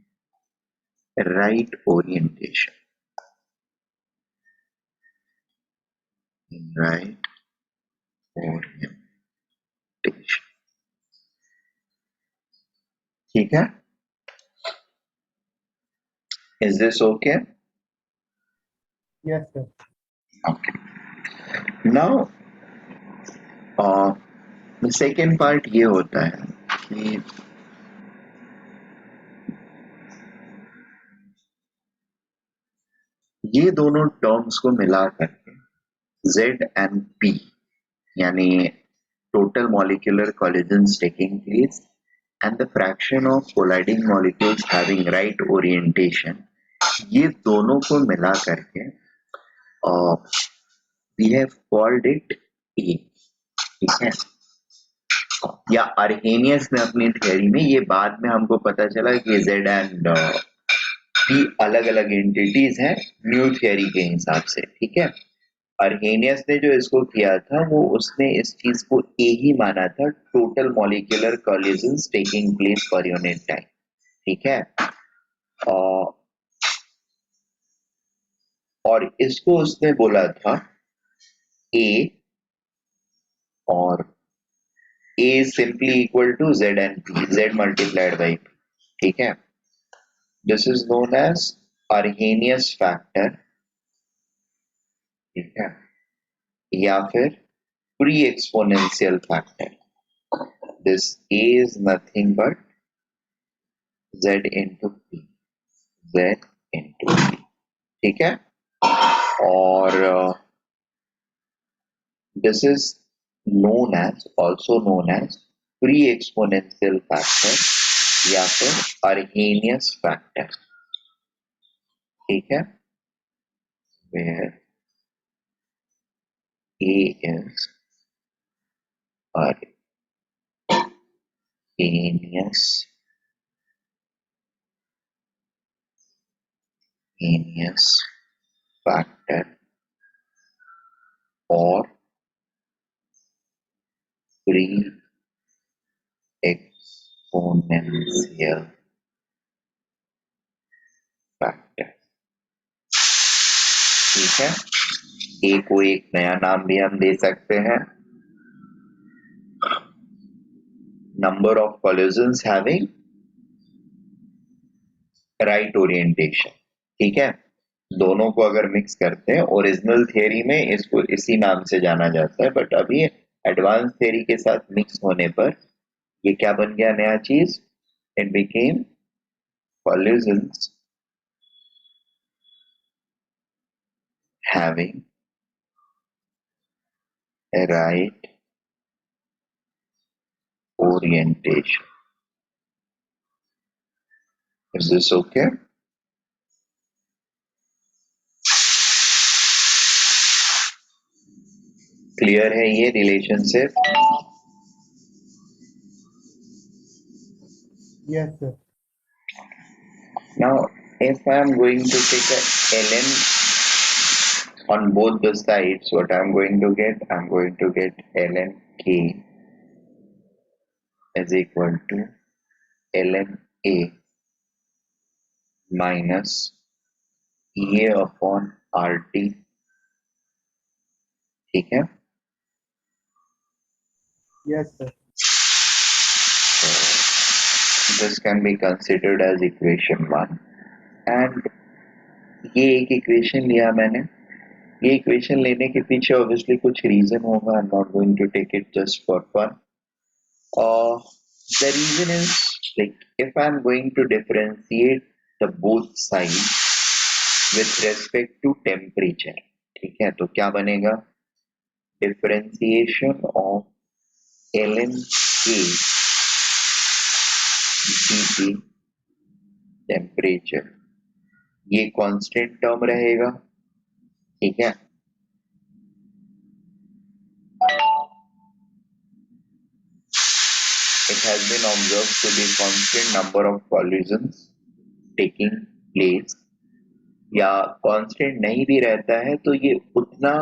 right orientation. ठीक है, is this okay? Yes, sir. Okay. Now second part ये होता है कि ये दोनों टर्म्स को मिला करके Z and P यानी total molecular collisions taking place and the fraction of colliding molecules having right orientation, ये दोनों को मिला करके we have called it A. ठीक है, या अर्हेनियस ने अपनी थ्योरी में, ये बाद में हमको पता चला कि Z एंड P अलग अलग एंटिटीज हैं न्यू थ्योरी के हिसाब से। ठीक है, अर्हेनियस ने जो इसको किया था वो उसने इस चीज को ए ही माना था, total molecular collisions taking place per unit time. ठीक है, और इसको उसने बोला था ए, और A is simply equal to Z and P, Z multiplied by P. ठीक है, this is known as Arrhenius factor। ठीक है, या फिर pre exponential factor। This A is nothing but Z into P, Z into P। ठीक है, और this is also known as pre exponential factor या फिर Arrhenius factor। ठीक है, where A is Arrhenius factor or pre-exponential factor। ठीक है, ए को एक नया नाम भी हम दे सकते हैं, number of collisions having right orientation. ठीक है, दोनों को अगर मिक्स करते हैं, ओरिजिनल थियरी में इसको इसी नाम से जाना जाता है, बट अभी एडवांस थियरी के साथ मिक्स होने पर ये क्या बन गया नया चीज? It became collisions having a right orientation। Is this okay? Clear है ये relationship? Yes, sir. Now if I am going to take a ln on both the sides, what I am going to get? I am going to get ln k is equal to ln a minus EA upon RT। ठीक है, Yes, sir. So this can be considered as equation 1 and ये एक equation लिया मैंने. ये equation लेने के पीछे ऑब्वियसली कुछ रीजन होगा. I am not going to take it just for fun. The reason is like if I'm going to differentiate the both sides with respect to temperature, ठीक है, तो क्या बनेगा? Differentiation of ln K dt temperature, ये constant term रहेगा, ठीक है. It has been observed to be constant number of collisions taking place. या कांस्टेंट नहीं भी रहता है तो ये उतना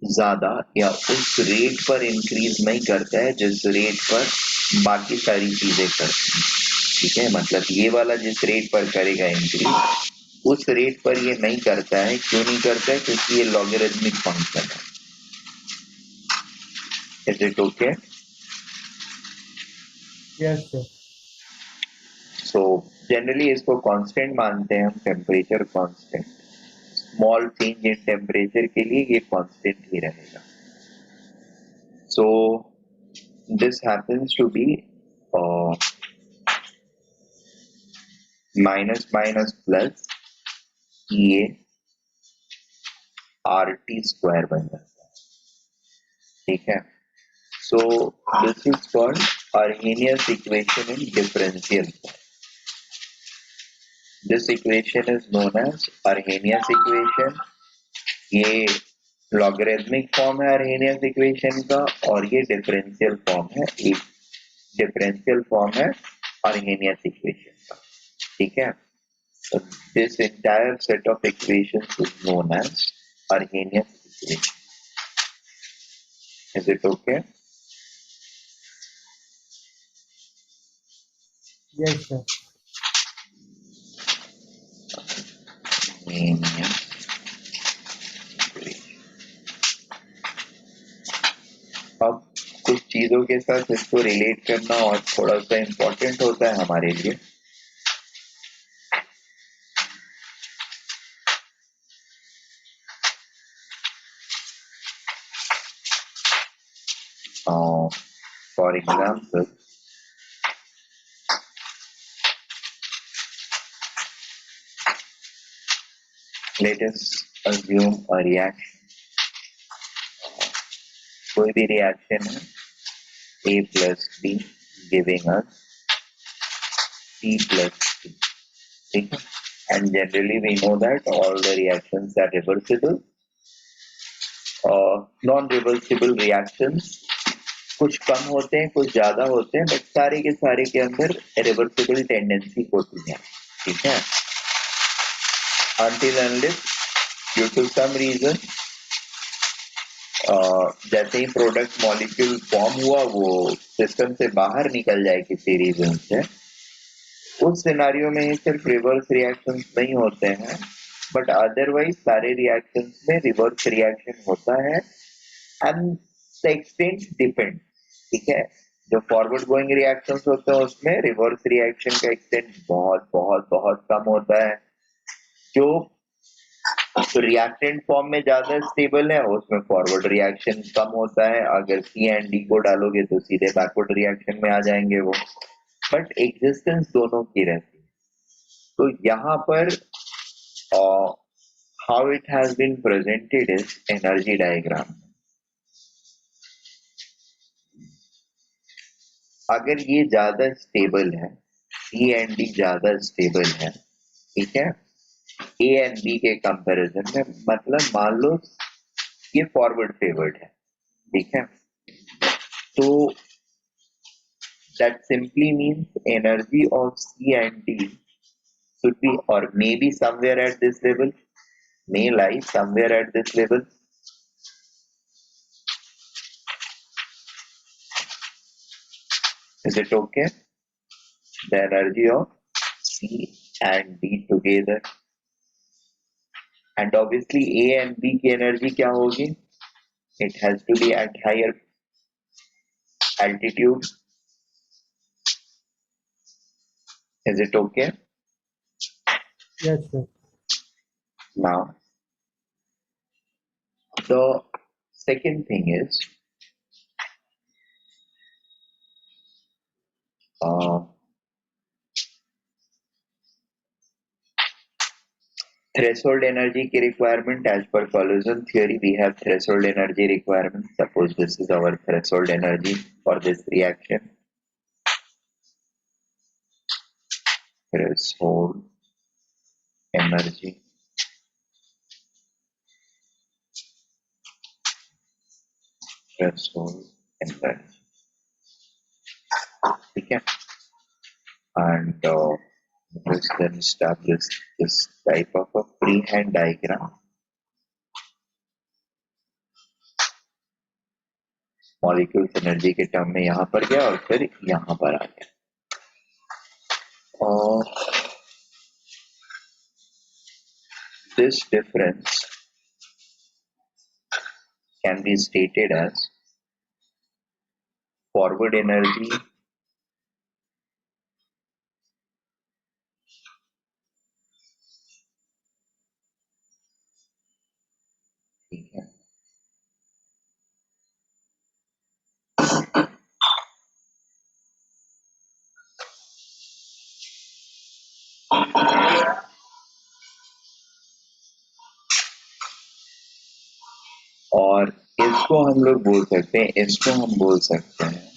ज्यादा या उस रेट पर इंक्रीज नहीं करता है जिस रेट पर बाकी सारी चीजें करती हैं, ठीक है. मतलब ये वाला जिस रेट पर करेगा इंक्रीज उस रेट पर ये नहीं करता है. क्यों नहीं करता है? क्योंकि ये लॉगरिथमिक फंक्शन है. Is it okay? Yes, sir. So generally इसको कांस्टेंट मानते हैं हम, temperature constant. Small change in temperature के लिए ये कांस्टेंट ही रहेगा. So this happens to be minus minus plus ये आर टी स्क्वायर बन जाता है, ठीक है. So this is called Arrhenius equation in differential form. This equation is known as Arrhenius equation. ये लॉगरिथमिक फॉर्म है अर्हेनियस इक्वेशन का और ये डिफरेंशियल फॉर्म है. एक डिफरेंशियल फॉर्म है अर्हेनियस इक्वेशन का, ठीक है. So this entire set of equations is known as Arrhenius equation. Is it okay? Yes, sir. Arrhenius equation. अब कुछ चीजों के साथ इसको रिलेट करना और थोड़ा सा इम्पोर्टेंट होता है हमारे लिए. For example, let us assume a reaction. कोई भी रिएक्शन है A plus B giving us C plus D, ठीक है. And generally we know that all the reactions are reversible. Non-reversible reactions कुछ कम होते हैं कुछ ज्यादा होते हैं बट सारे के अंदर रिवर्सिबल टेंडेंसी होती है, ठीक है. Until unless due to some reason जैसे ही प्रोडक्ट मॉलिक्यूल फॉर्म हुआ वो सिस्टम से बाहर निकल जाए किसी रीजन से, उस सिनारियो में ही सिर्फ रिवर्स रिएक्शंस नहीं होते हैं बट अदरवाइज सारे रिएक्शंस में रिवर्स रिएक्शन होता है. एंड द एक्सटेंट डिपेंड, ठीक है. जो फॉरवर्ड गोइंग रिएक्शंस होते हैं उसमें रिवर्स रिएक्शन का एक्सटेंट बहुत बहुत बहुत कम होता है. जो रिएक्टेंट फॉर्म में ज्यादा स्टेबल है उसमें फॉरवर्ड रिएक्शन कम होता है. अगर सी एंड डी को डालोगे तो सीधे बैकवर्ड रिएक्शन में आ जाएंगे वो, बट एग्जिस्टेंस दोनों की रहती है. तो यहाँ पर how it has been presented is energy diagram. अगर ये ज्यादा स्टेबल है, सी एंड डी ज्यादा स्टेबल है, ठीक है, ए एंड बी के कंपैरिजन में, मतलब मान लो ये फॉरवर्ड फेवर्ड है, ठीक है, तो that simply means energy of C and D should be or may be somewhere at this level, may lie somewhere at this level. Is it okay? The energy of C and D together, and obviously A and B की energy क्या होगी? It has to be at higher altitude. Is it okay? Yes, sir. Now, the second thing is uh, threshold energy की requirement. As per collision theory, we have threshold energy requirement. Suppose this is our threshold energy for this reaction. Threshold energy. Threshold energy. ठीक है? And let's then establish this type of a freehand diagram. Molecules energy के term में यहाँ पर गया और फिर यहाँ पर आ गया. और this difference can be stated as forward energy ठीक है. और इसको हम लोग बोल सकते हैं, इसको हम बोल सकते हैं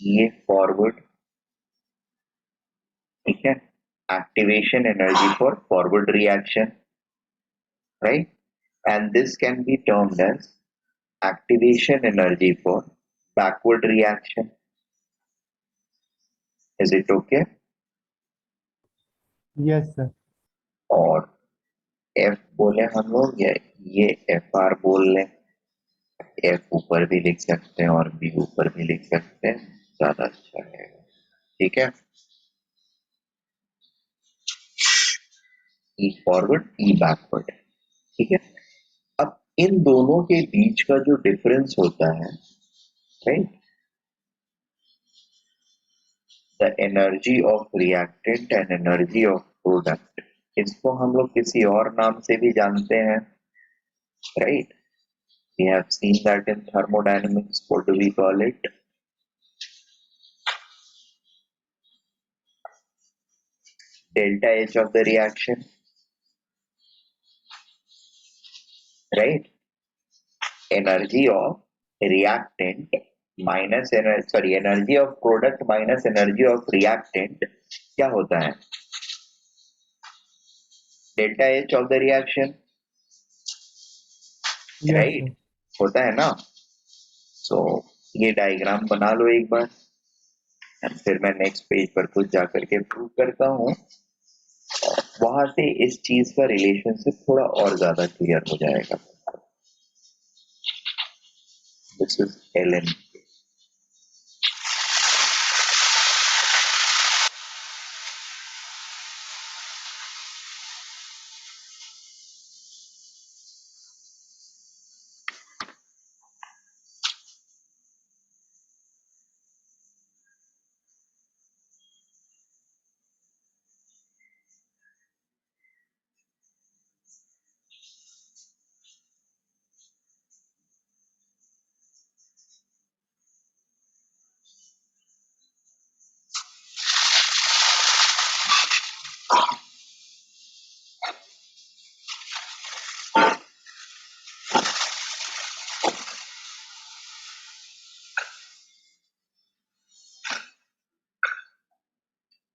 ये फॉरवर्ड, ठीक है, activation energy for forward reaction, right, and this can be termed as activation energy for backward reaction. Is it okay? Yes, sir. और एफ बोले हम लोग या ये एफ आर बोल लें. एफ ऊपर भी लिख सकते हैं और बी ऊपर भी लिख सकते हैं, ज्यादा अच्छा रहेगा. ठीक है, ई फॉरवर्ड ई बैकवर्ड. ठीक है, अब इन दोनों के बीच का जो डिफरेंस होता है, right, the energy of reactant and energy of product, इसको हम लोग किसी और नाम से भी जानते हैं, right. We have seen that in thermodynamics. What do we call it? Delta H of the reaction, right? Energy of reactant minus energy of product minus energy of reactant क्या होता है? Delta H of the reaction, Yes, right? sir. होता है ना. So ये diagram बना लो एक बार, फिर मैं नेक्स्ट पेज पर कुछ जाकर के प्रूव करता हूँ. वहां से इस चीज का रिलेशनशिप थोड़ा और ज्यादा क्लियर हो जाएगा. This is Ln.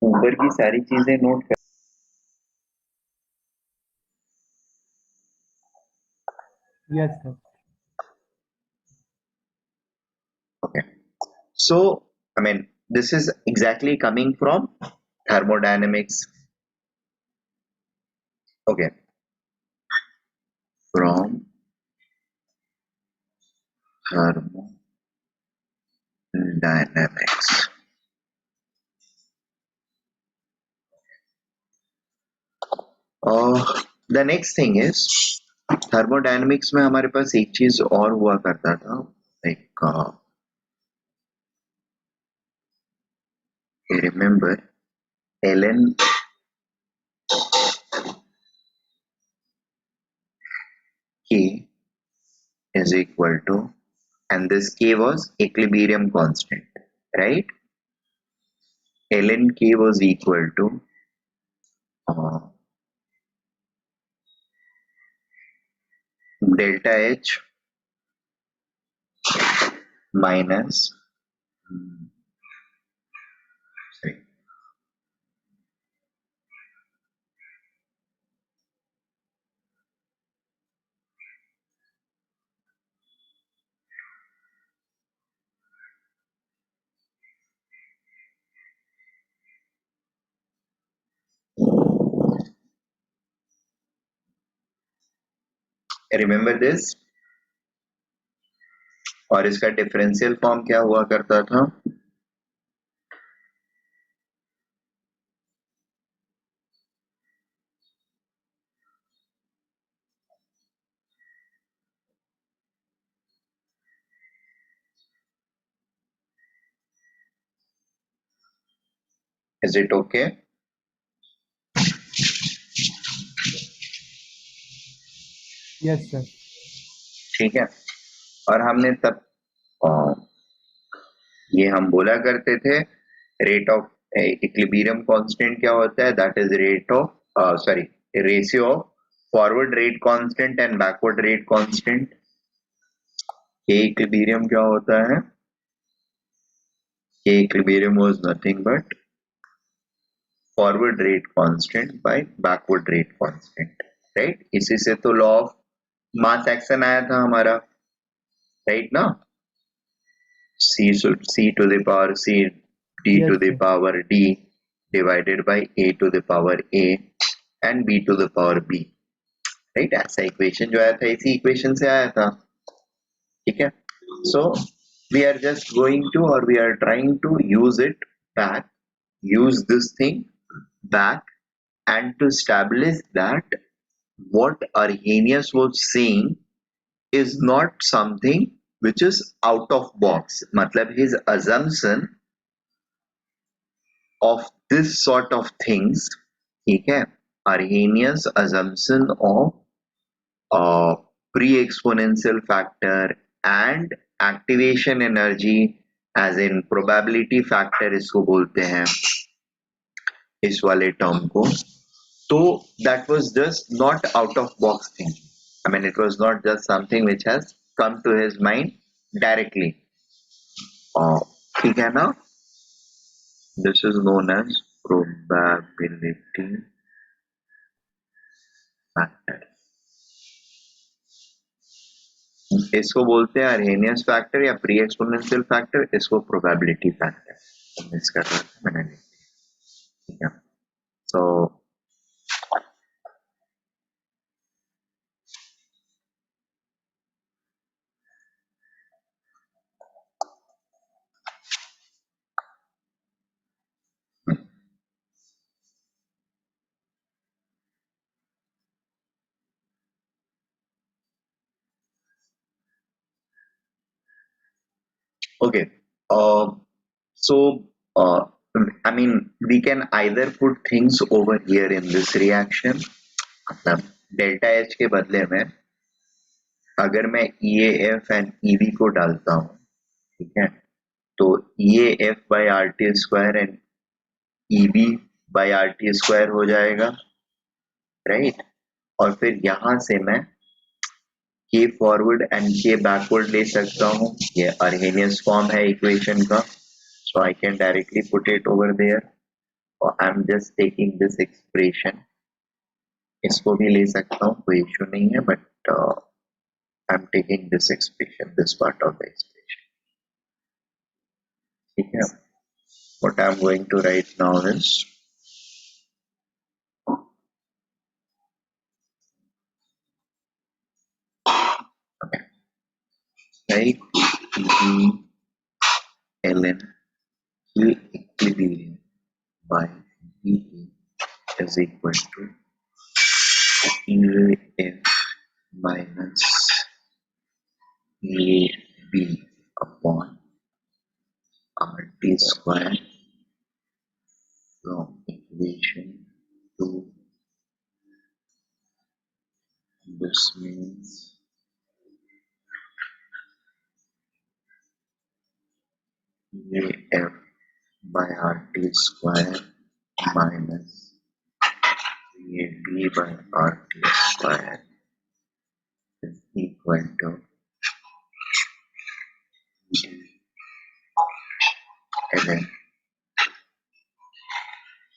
ऊपर की सारी चीजें नोट कर. Yes, sir. Okay. So, I mean, this is exactly coming from thermodynamics. Okay. From thermodynamics. The next thing is thermodynamics में हमारे पास एक चीज और हुआ करता था, like remember ln k is equal to, and this k was equilibrium constant, right? Ln k was equal to uh, delta H minus, sorry, remember this, और इसका डिफरेंशियल फॉर्म क्या हुआ करता था? Is it okay? Yes, sir. ठीक है, और हमने तब ये हम बोला करते थे रेट ऑफ इक्विलिब्रियम कांस्टेंट क्या होता है, that is rate of sorry ratio of forward rate constant and backward rate constant. K equilibrium क्या होता है? K equilibrium was nothing but forward rate constant by backward rate constant, right? इसी से तो law of mass action आया था हमारा, right ना? c to the power c d Yes, to the sir. power d divided by a to the power a and b to the power b, right? ऐसा equation जो आया था इसी equation से आया था, ठीक है? So we are just going to और we are trying to use it back, use this thing back, and to establish that what Arrhenius was saying is not something which is out of box, मतलब his assumption of this sort of things, ठीक है? Arrhenius assumption of pre-exponential factor and activation energy as in probability factor इसको बोलते हैं इस वाले term को, तो that was just not out of box thing. I mean it was not just something which has come to his mind directly. ठीक है ना? This is known as probability factor. इसको बोलते हैं अरहेनियस फैक्टर या pre exponential factor, इसको probability factor miss कर रहा था मैंने, ठीक है? सो okay, so I mean we can either put things over here in this reaction, मतलब डेल्टा एच के बदले में अगर मैं E F and E B को डालता हूँ, ठीक है, तो E F by R T square and E B by R T square हो जाएगा, राइट? और फिर यहां से मैं के फॉरवर्ड एंड के बैकवर्ड ले सकता हूँ, ये अरहेनियस फॉर्म है इक्वेशन का, so I can directly put it over there, और I am just taking this expression, इसको भी ले सकता हूँ, कोई इश्यू नहीं है, but I am taking this expression, this part of the expression, ठीक है? What I am going to write now is write ln K equilibrium by E is equal to EF minus EB upon RT square from equation 2. This means AF by RT square minus AD by RT square is equal to ln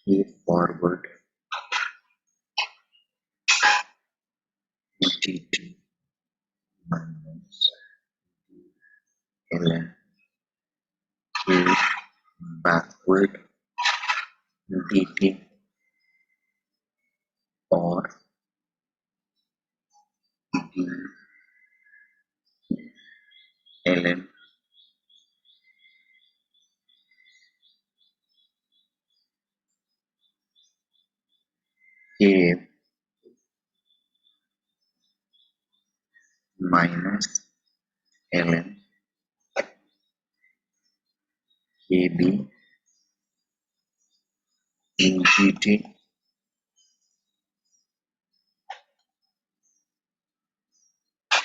A forward dt minus ln A backward dt or d ln A minus ln AB in dt,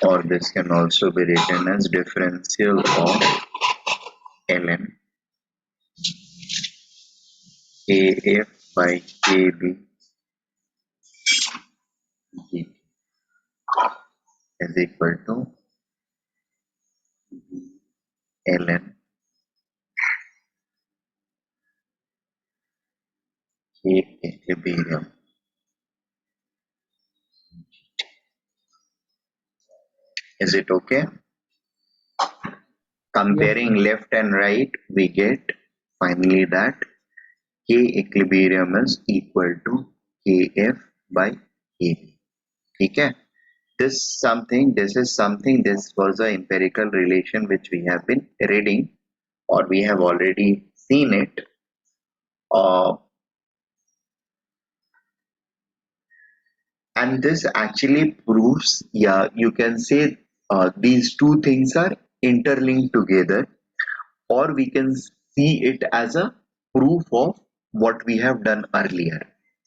or this can also be written as differential of ln AF by KB dt is equal to ln K equilibrium. Is it okay? Comparing Yes, left and right, we get finally that K equilibrium is equal to KF by KB. Okay? This was an empirical relation which we have been reading, or we have already seen it. Uh, and this actually proves, yeah, you can say these two things are interlinked together, or we can see it as a proof of what we have done earlier,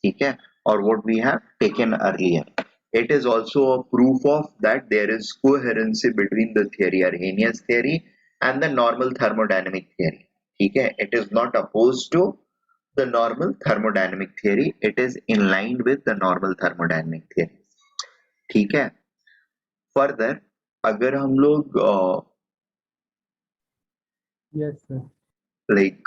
okay, or what we have taken earlier. It is also a proof of that there is coherency between the theory, Arrhenius theory, and the normal thermodynamic theory. Okay, it is not opposed to the normal thermodynamic theory, it is in line with the normal thermodynamic theory. ठीक है. Further, अगर हम लोग yes, sir. like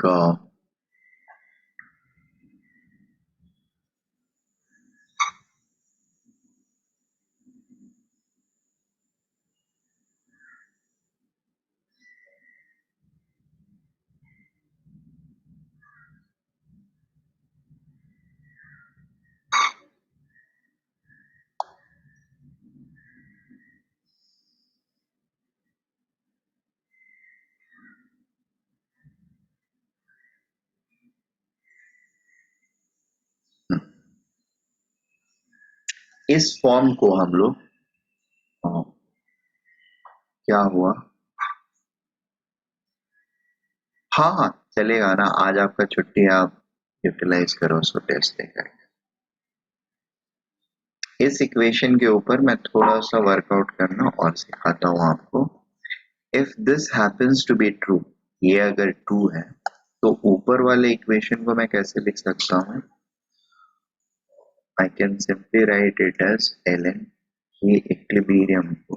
इस form को हम लोग क्या हुआ, हाँ हाँ चलेगा ना, आज आपका छुट्टी है, आप यूटिलाइज करो उसको टेस्ट देकर. इस इक्वेशन के ऊपर मैं थोड़ा सा वर्कआउट करना और सिखाता हूँ आपको. If this happens to be true, ये अगर ट्रू है तो ऊपर वाले इक्वेशन को मैं कैसे लिख सकता हूँ? I can simply write it as ln K equilibrium को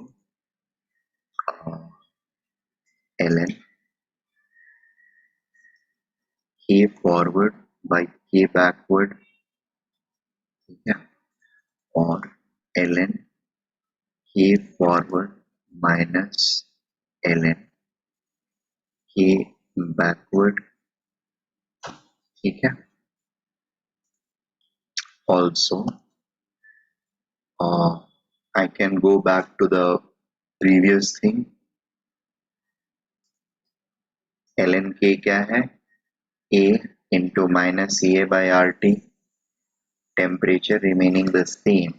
ln K forward by K backward, ठीक है, और ln K forward minus ln K backward, ठीक है. Also I can go back to the previous thing. ln K क्या है? A into minus A by RT, temperature remaining the same.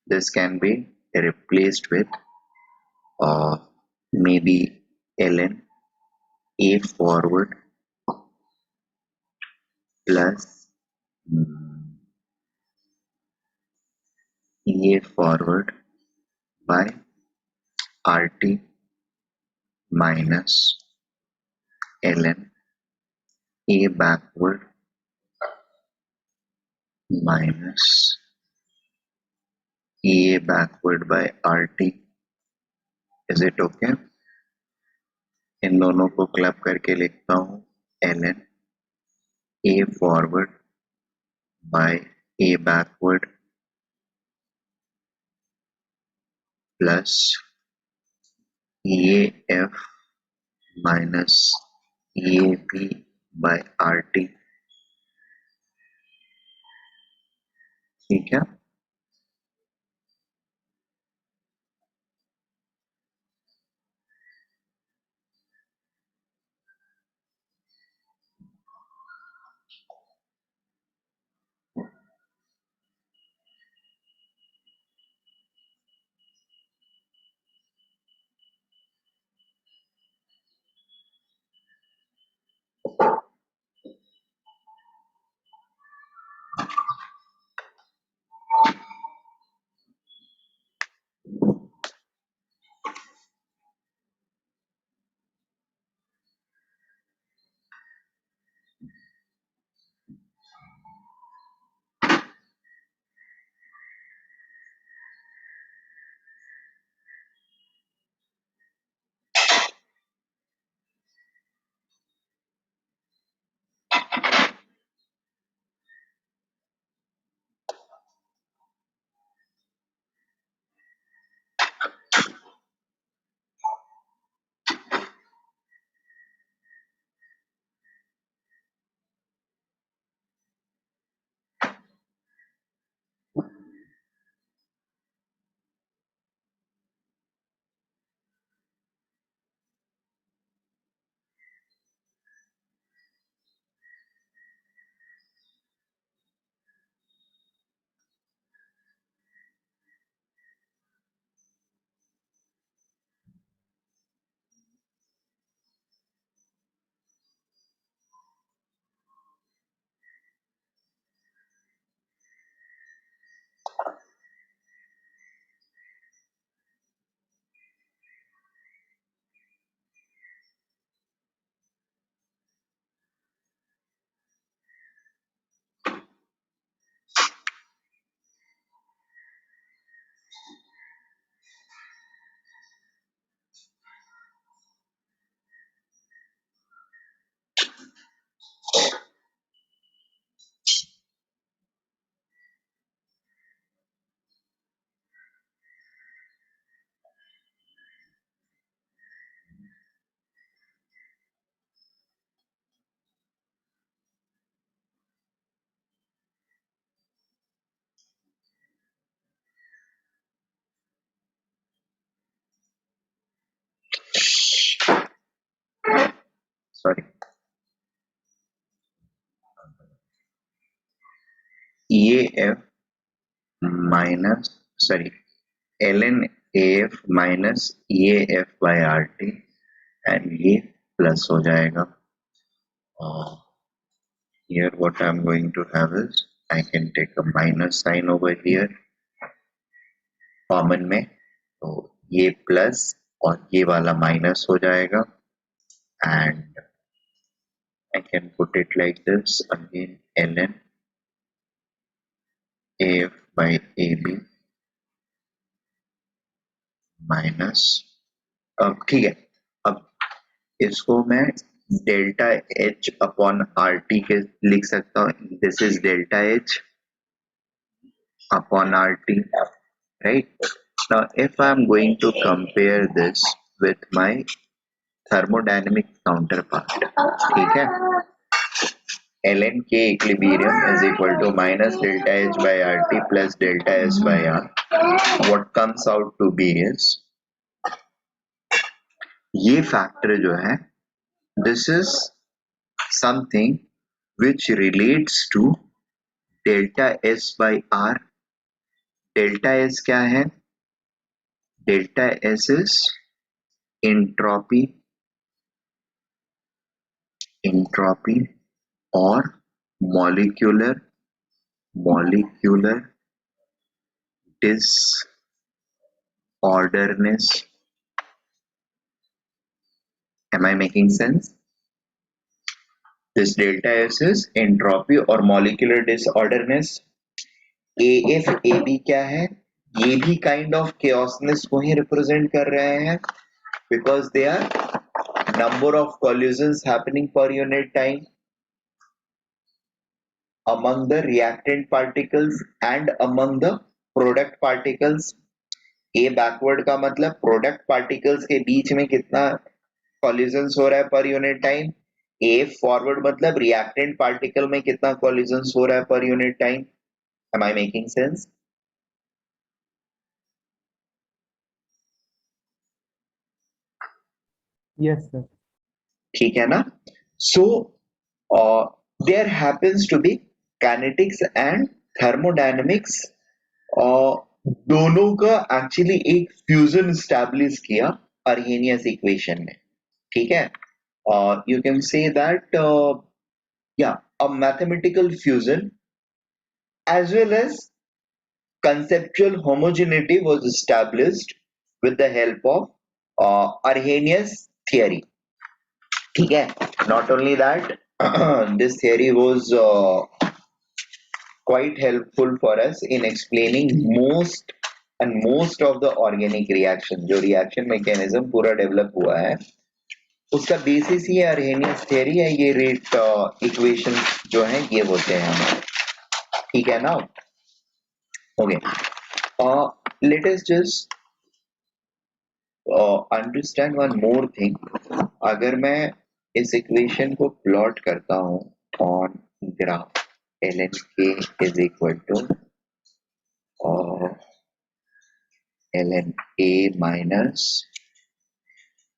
This can be replaced with maybe ln A forward plus EA forward by RT minus ln A backward minus EA backward by RT. Is it okay? इन दोनों को club करके लिखता हूँ ln A forward by A backward plus EAF minus EAB by RT. ठीक है? Sorry. EAF minus ln AF minus EAF by RT and ये plus हो जाएगा. Here what I'm going to have is I can take a minus sign over here common में, तो ये plus और ये वाला minus हो जाएगा and I can put it like this again ln AF by AB minus. अब ठीक है, अब इसको मैं delta H upon R T के लिख सकता हूँ. This is delta H upon RT, right? Now, if I'm going to compare this with my thermodynamic counterpart, ठीक है? ln K equilibrium is equal to minus delta H by RT plus delta S by R. What comes out to be is ये factor जो है, this is something which relates to delta S by R. delta S क्या है? delta S is entropy or molecular disorderness. Am I making sense? This delta S is entropy और molecular disorderness. AF AB क्या है? ये भी kind of chaosness को ही represent कर रहे हैं because they are number of collisions happening per unit time among the reactant particles and among the product particles. A backward का मतलब product particles के बीच में कितना collisions हो रहा है per unit time. A forward मतलब reactant particle में कितना collisions हो रहा है per unit time. Am I making sense? Yes, sir. ठीक है ना? So there happens to be kinetics and thermodynamics दोनों का एक्चुअली एक फ्यूजन स्टैब्लिश किया अर्हेनियस इक्वेशन में. ठीक है? You can say that yeah, a mathematical fusion as well as conceptual homogeneity was established with the help of Arrhenius theory. ठीक है? Not only that, this theory was quite helpful for us in explaining most of the organic reaction. जो reaction mechanism पूरा develop हुआ है उसका basis ही अर्हेनियस theory है. ये rate equation जो है ये होते हैं हमारे. ठीक है ना? Okay, let us just understand one more thing. अगर मैं इस इक्वेशन को प्लॉट करता हूं on graph ln k is equal to ln a minus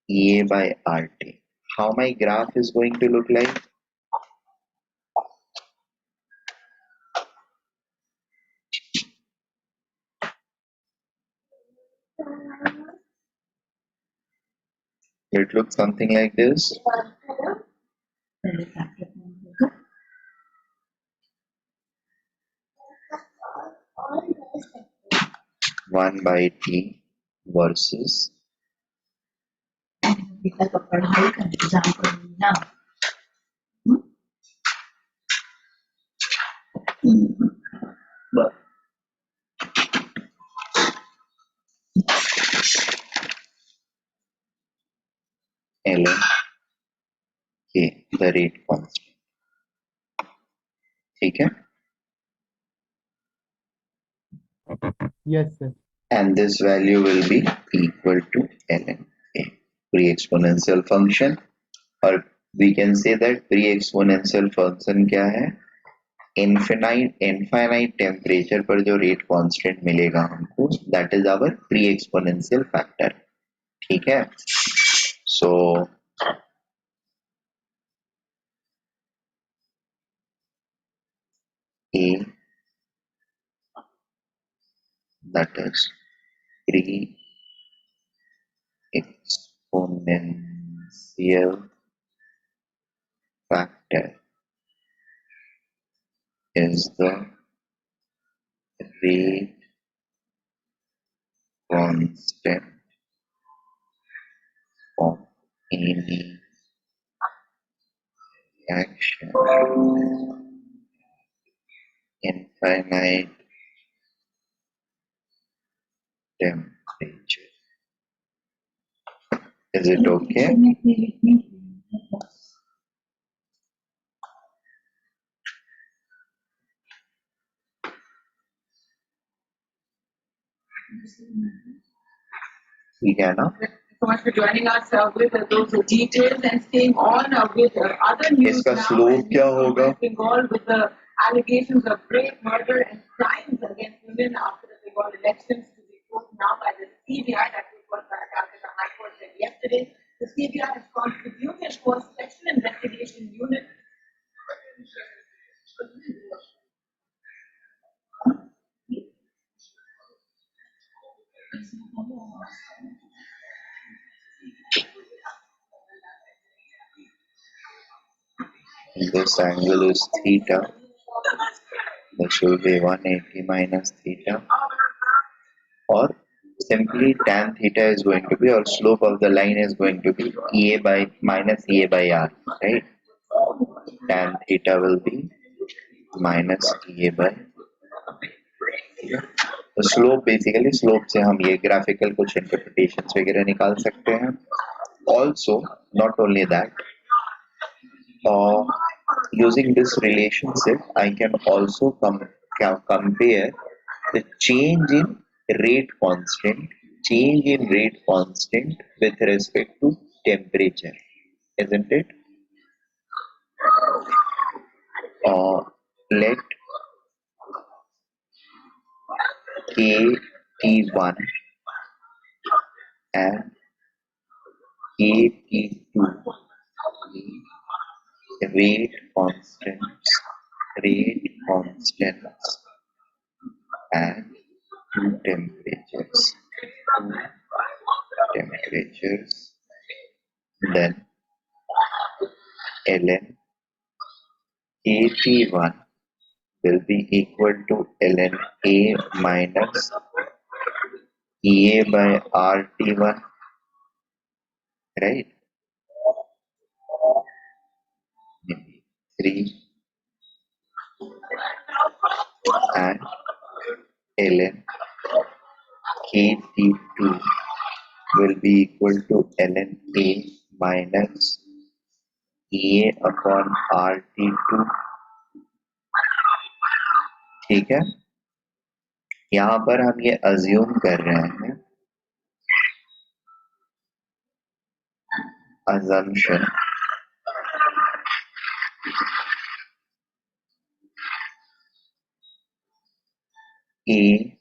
ea by rt, how my graph is going to look like? It looks something like this. 1 by t versus ln k, the rate constant. ठीक है? Yes, sir. And this value will be equal to ln a, pre-exponential function. और we can say that pre-exponential function क्या है? infinite temperature पर जो rate constant मिलेगा हमको, that is our pre-exponential factor. ठीक है? So a, that is pre-exponential factor is the rate constant of any reaction infinite temperature. Is it okay? ठीक है ना? So much for joining us with those details and staying on with other news इसका now. slope And क्या news from होगा? West Bengal with the allegations of rape, murder, and crimes against women after the Bengal elections to be put now by the CBI. That was what the Calcutta High Court said yesterday. The CBI has contributed to a special investigation unit. This angle is theta. This will be 180 minus theta, or simply tan theta is going to be, or slope of the line is going to be EA by minus EA by R, right? Tan theta will be minus EA by, तो slope basically slope से हम ये graphical कुछ interpretations वगैरह निकाल सकते हैं. Also, not only that, using this relationship, I can also compare the change in rate constant with respect to temperature, isn't it? Let KT1 and KT2 be rate constants and two temperatures. Then ln KT1 will be equal to ln A minus EA by RT1, right? Maybe 3, and ln KT2 will be equal to ln A minus EA upon RT2. ठीक है, यहाँ पर हम ये assume कर रहे हैं, assumption A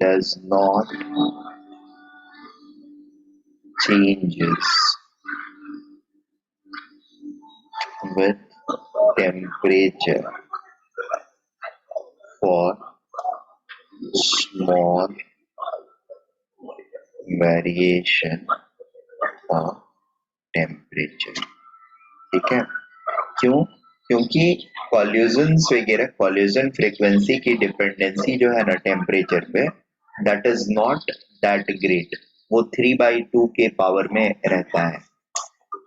does not changes with temperature for small variation of temperature. ठीक है, क्यों? क्योंकि कॉल्यूजन्स वगैरह, कॉल्यूजन फ्रीक्वेंसी की डिपेंडेंसी जो है ना टेम्परेचर पे, that is not that great. वो 3/2 के पावर में रहता है.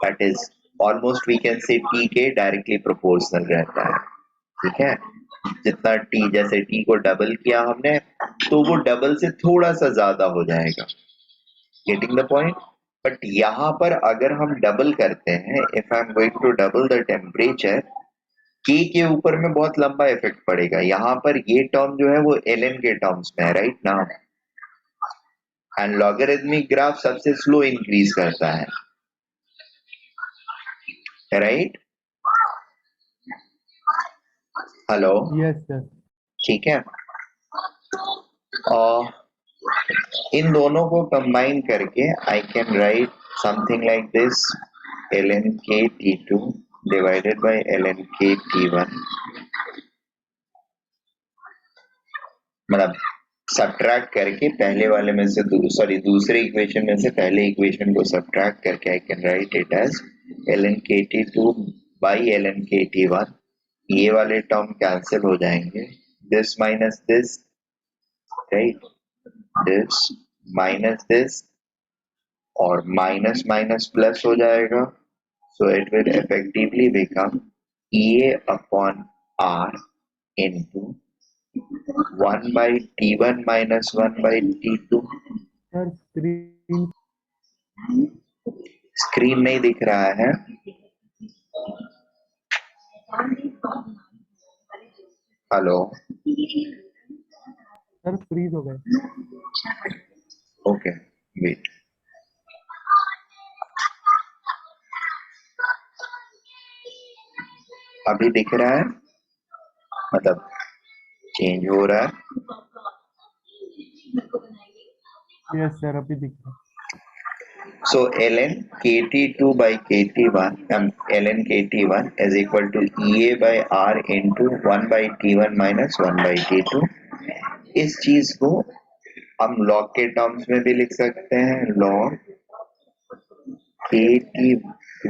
That is almost we can say T के डायरेक्टली प्रोपोर्शनल रहता है. ठीक है, जितना टी, जैसे टी को डबल किया हमने, तो वो डबल से थोड़ा सा ज्यादा हो जाएगा. Getting the point? बट यहाँ पर अगर हम डबल करते हैं, if I am going to double the temperature, के ऊपर में बहुत लंबा इफेक्ट पड़ेगा. यहाँ पर ये टर्म जो है वो ln के टर्म्स में है, राइट ना? एंड लॉगरिथमिक ग्राफ सबसे स्लो इंक्रीज करता है, राइट? Hello, Yes, sir. ठीक है. और इन दोनों को कंबाइन करके I can right something like this, ln KT2 divided by ln KT1, मतलब सब्ट्रैक्ट करके पहले वाले में से दूसरे इक्वेशन में से पहले इक्वेशन को सब्ट्रैक्ट करके I can write it as ln KT2 by ln KT1. ये वाले टर्म कैंसिल हो जाएंगे, this minus this, right? This minus this, और माइनस माइनस प्लस हो जाएगा. So it will effectively become EA upon R into 1 by T1 minus 1 by T2. Sir, screen नहीं दिख रहा है. हेलो, sir, freeze हो गए. Okay, wait. अभी दिख रहा है, मतलब चेंज हो रहा है. Yes, sir, अभी दिख रहा है. So ln KT2 by KT1, ln KT1 is equal to EA by R into 1 by T1 minus 1 by T2. इस चीज को हम log के टर्म्स में भी लिख सकते हैं, log KT2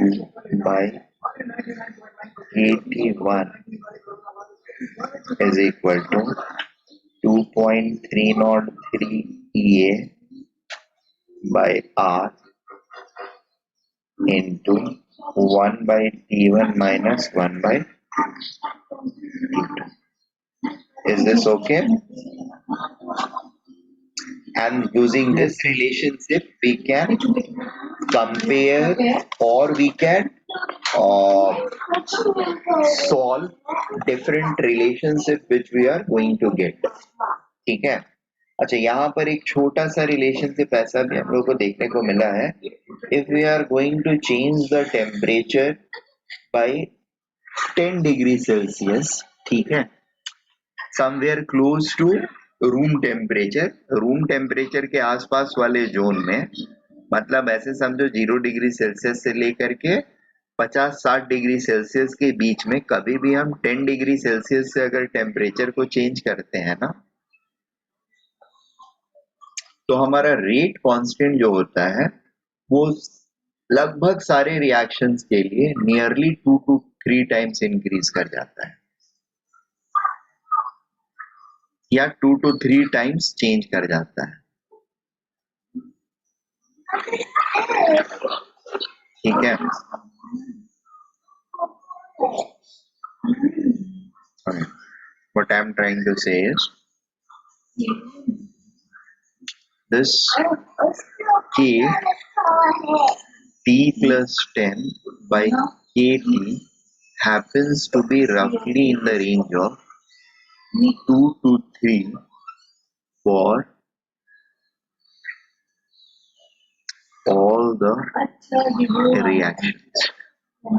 by 81 is equal to 2.303 EA by R into 1 by T1 minus 1 by T2. Is this okay? And using this relationship, we can compare or we can solve different relationship which we are going to get. ठीक है? अच्छा, यहाँ पर एक छोटा सा relationship ऐसा भी हम लोग को देखने को मिला है. If we are going to change the temperature by 10 degree Celsius, ठीक है, somewhere close to room temperature के आसपास वाले जोन में, मतलब ऐसे समझो 0 डिग्री सेल्सियस से लेकर के 50-60 डिग्री सेल्सियस के बीच में कभी भी हम 10 डिग्री सेल्सियस से अगर टेम्परेचर को चेंज करते हैं ना, तो हमारा रेट कांस्टेंट जो होता है वो लगभग सारे रिएक्शंस के लिए नियरली 2 to 3 टाइम्स इंक्रीज कर जाता है या 2 to 3 टाइम्स चेंज कर जाता है. ठीक है. What I'm trying to say is this K T plus 10 by KT happens to be roughly in the range of 2 to 3 for all the reactions.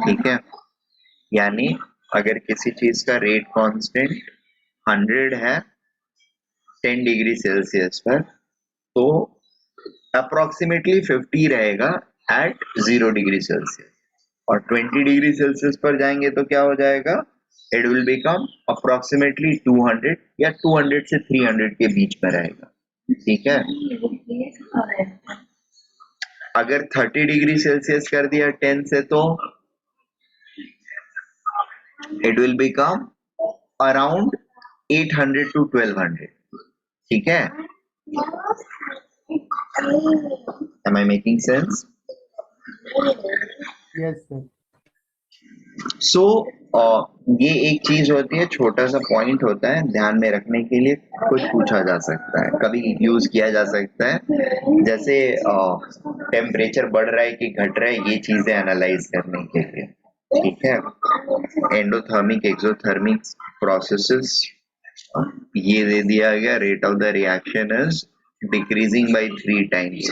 ठीक है, यानी अगर किसी चीज का रेट कांस्टेंट 100 है 10 डिग्री सेल्सियस पर, तो अप्रोक्सीमेटली 50 रहेगा एट 0 डिग्री सेल्सियस, और 20 डिग्री सेल्सियस पर जाएंगे तो क्या हो जाएगा, इट विल बिकम अप्रोक्सीमेटली 200 या 200 से 300 के बीच में रहेगा. ठीक है. अगर 30 डिग्री सेल्सियस कर दिया 10 से, तो it will become around 800 to 1200. ठीक है. Am I making sense? Yes, sir. So ये एक चीज होती है, छोटा सा पॉइंट होता है, ध्यान में रखने के लिए कुछ पूछा जा सकता है, कभी यूज किया जा सकता है, जैसे टेम्परेचर बढ़ रहा है कि घट रहा है, ये चीजें एनालाइज करने के लिए. ठीक है. एंडोथर्मिक एक्सोथर्मिक प्रोसेसेस, ये दे दिया गया, rate of the reaction is decreasing by 3 times.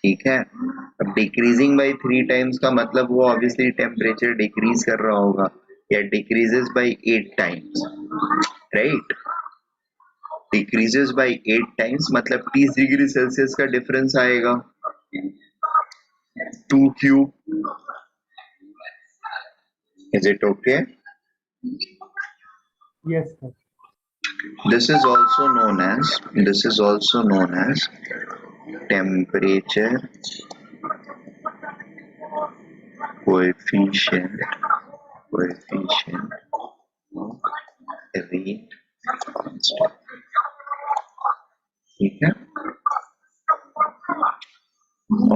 ठीक है. अब डिक्रीजिंग बाय 3 टाइम्स का मतलब वो ऑब्वियसली टेम्परेचर डिक्रीज कर रहा होगा, या decreases by 8 times, right. Decreases by 8 times मतलब 30 डिग्री सेल्सियस का डिफरेंस आएगा, 2 cube. Is it okay? Yes, sir. This is also known as temperature coefficient of rate constant. ठीक है.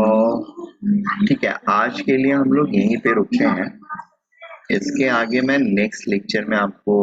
और ठीक है, आज के लिए हम लोग यहीं पे रुके हैं. इसके आगे मैं नेक्स्ट लेक्चर में आपको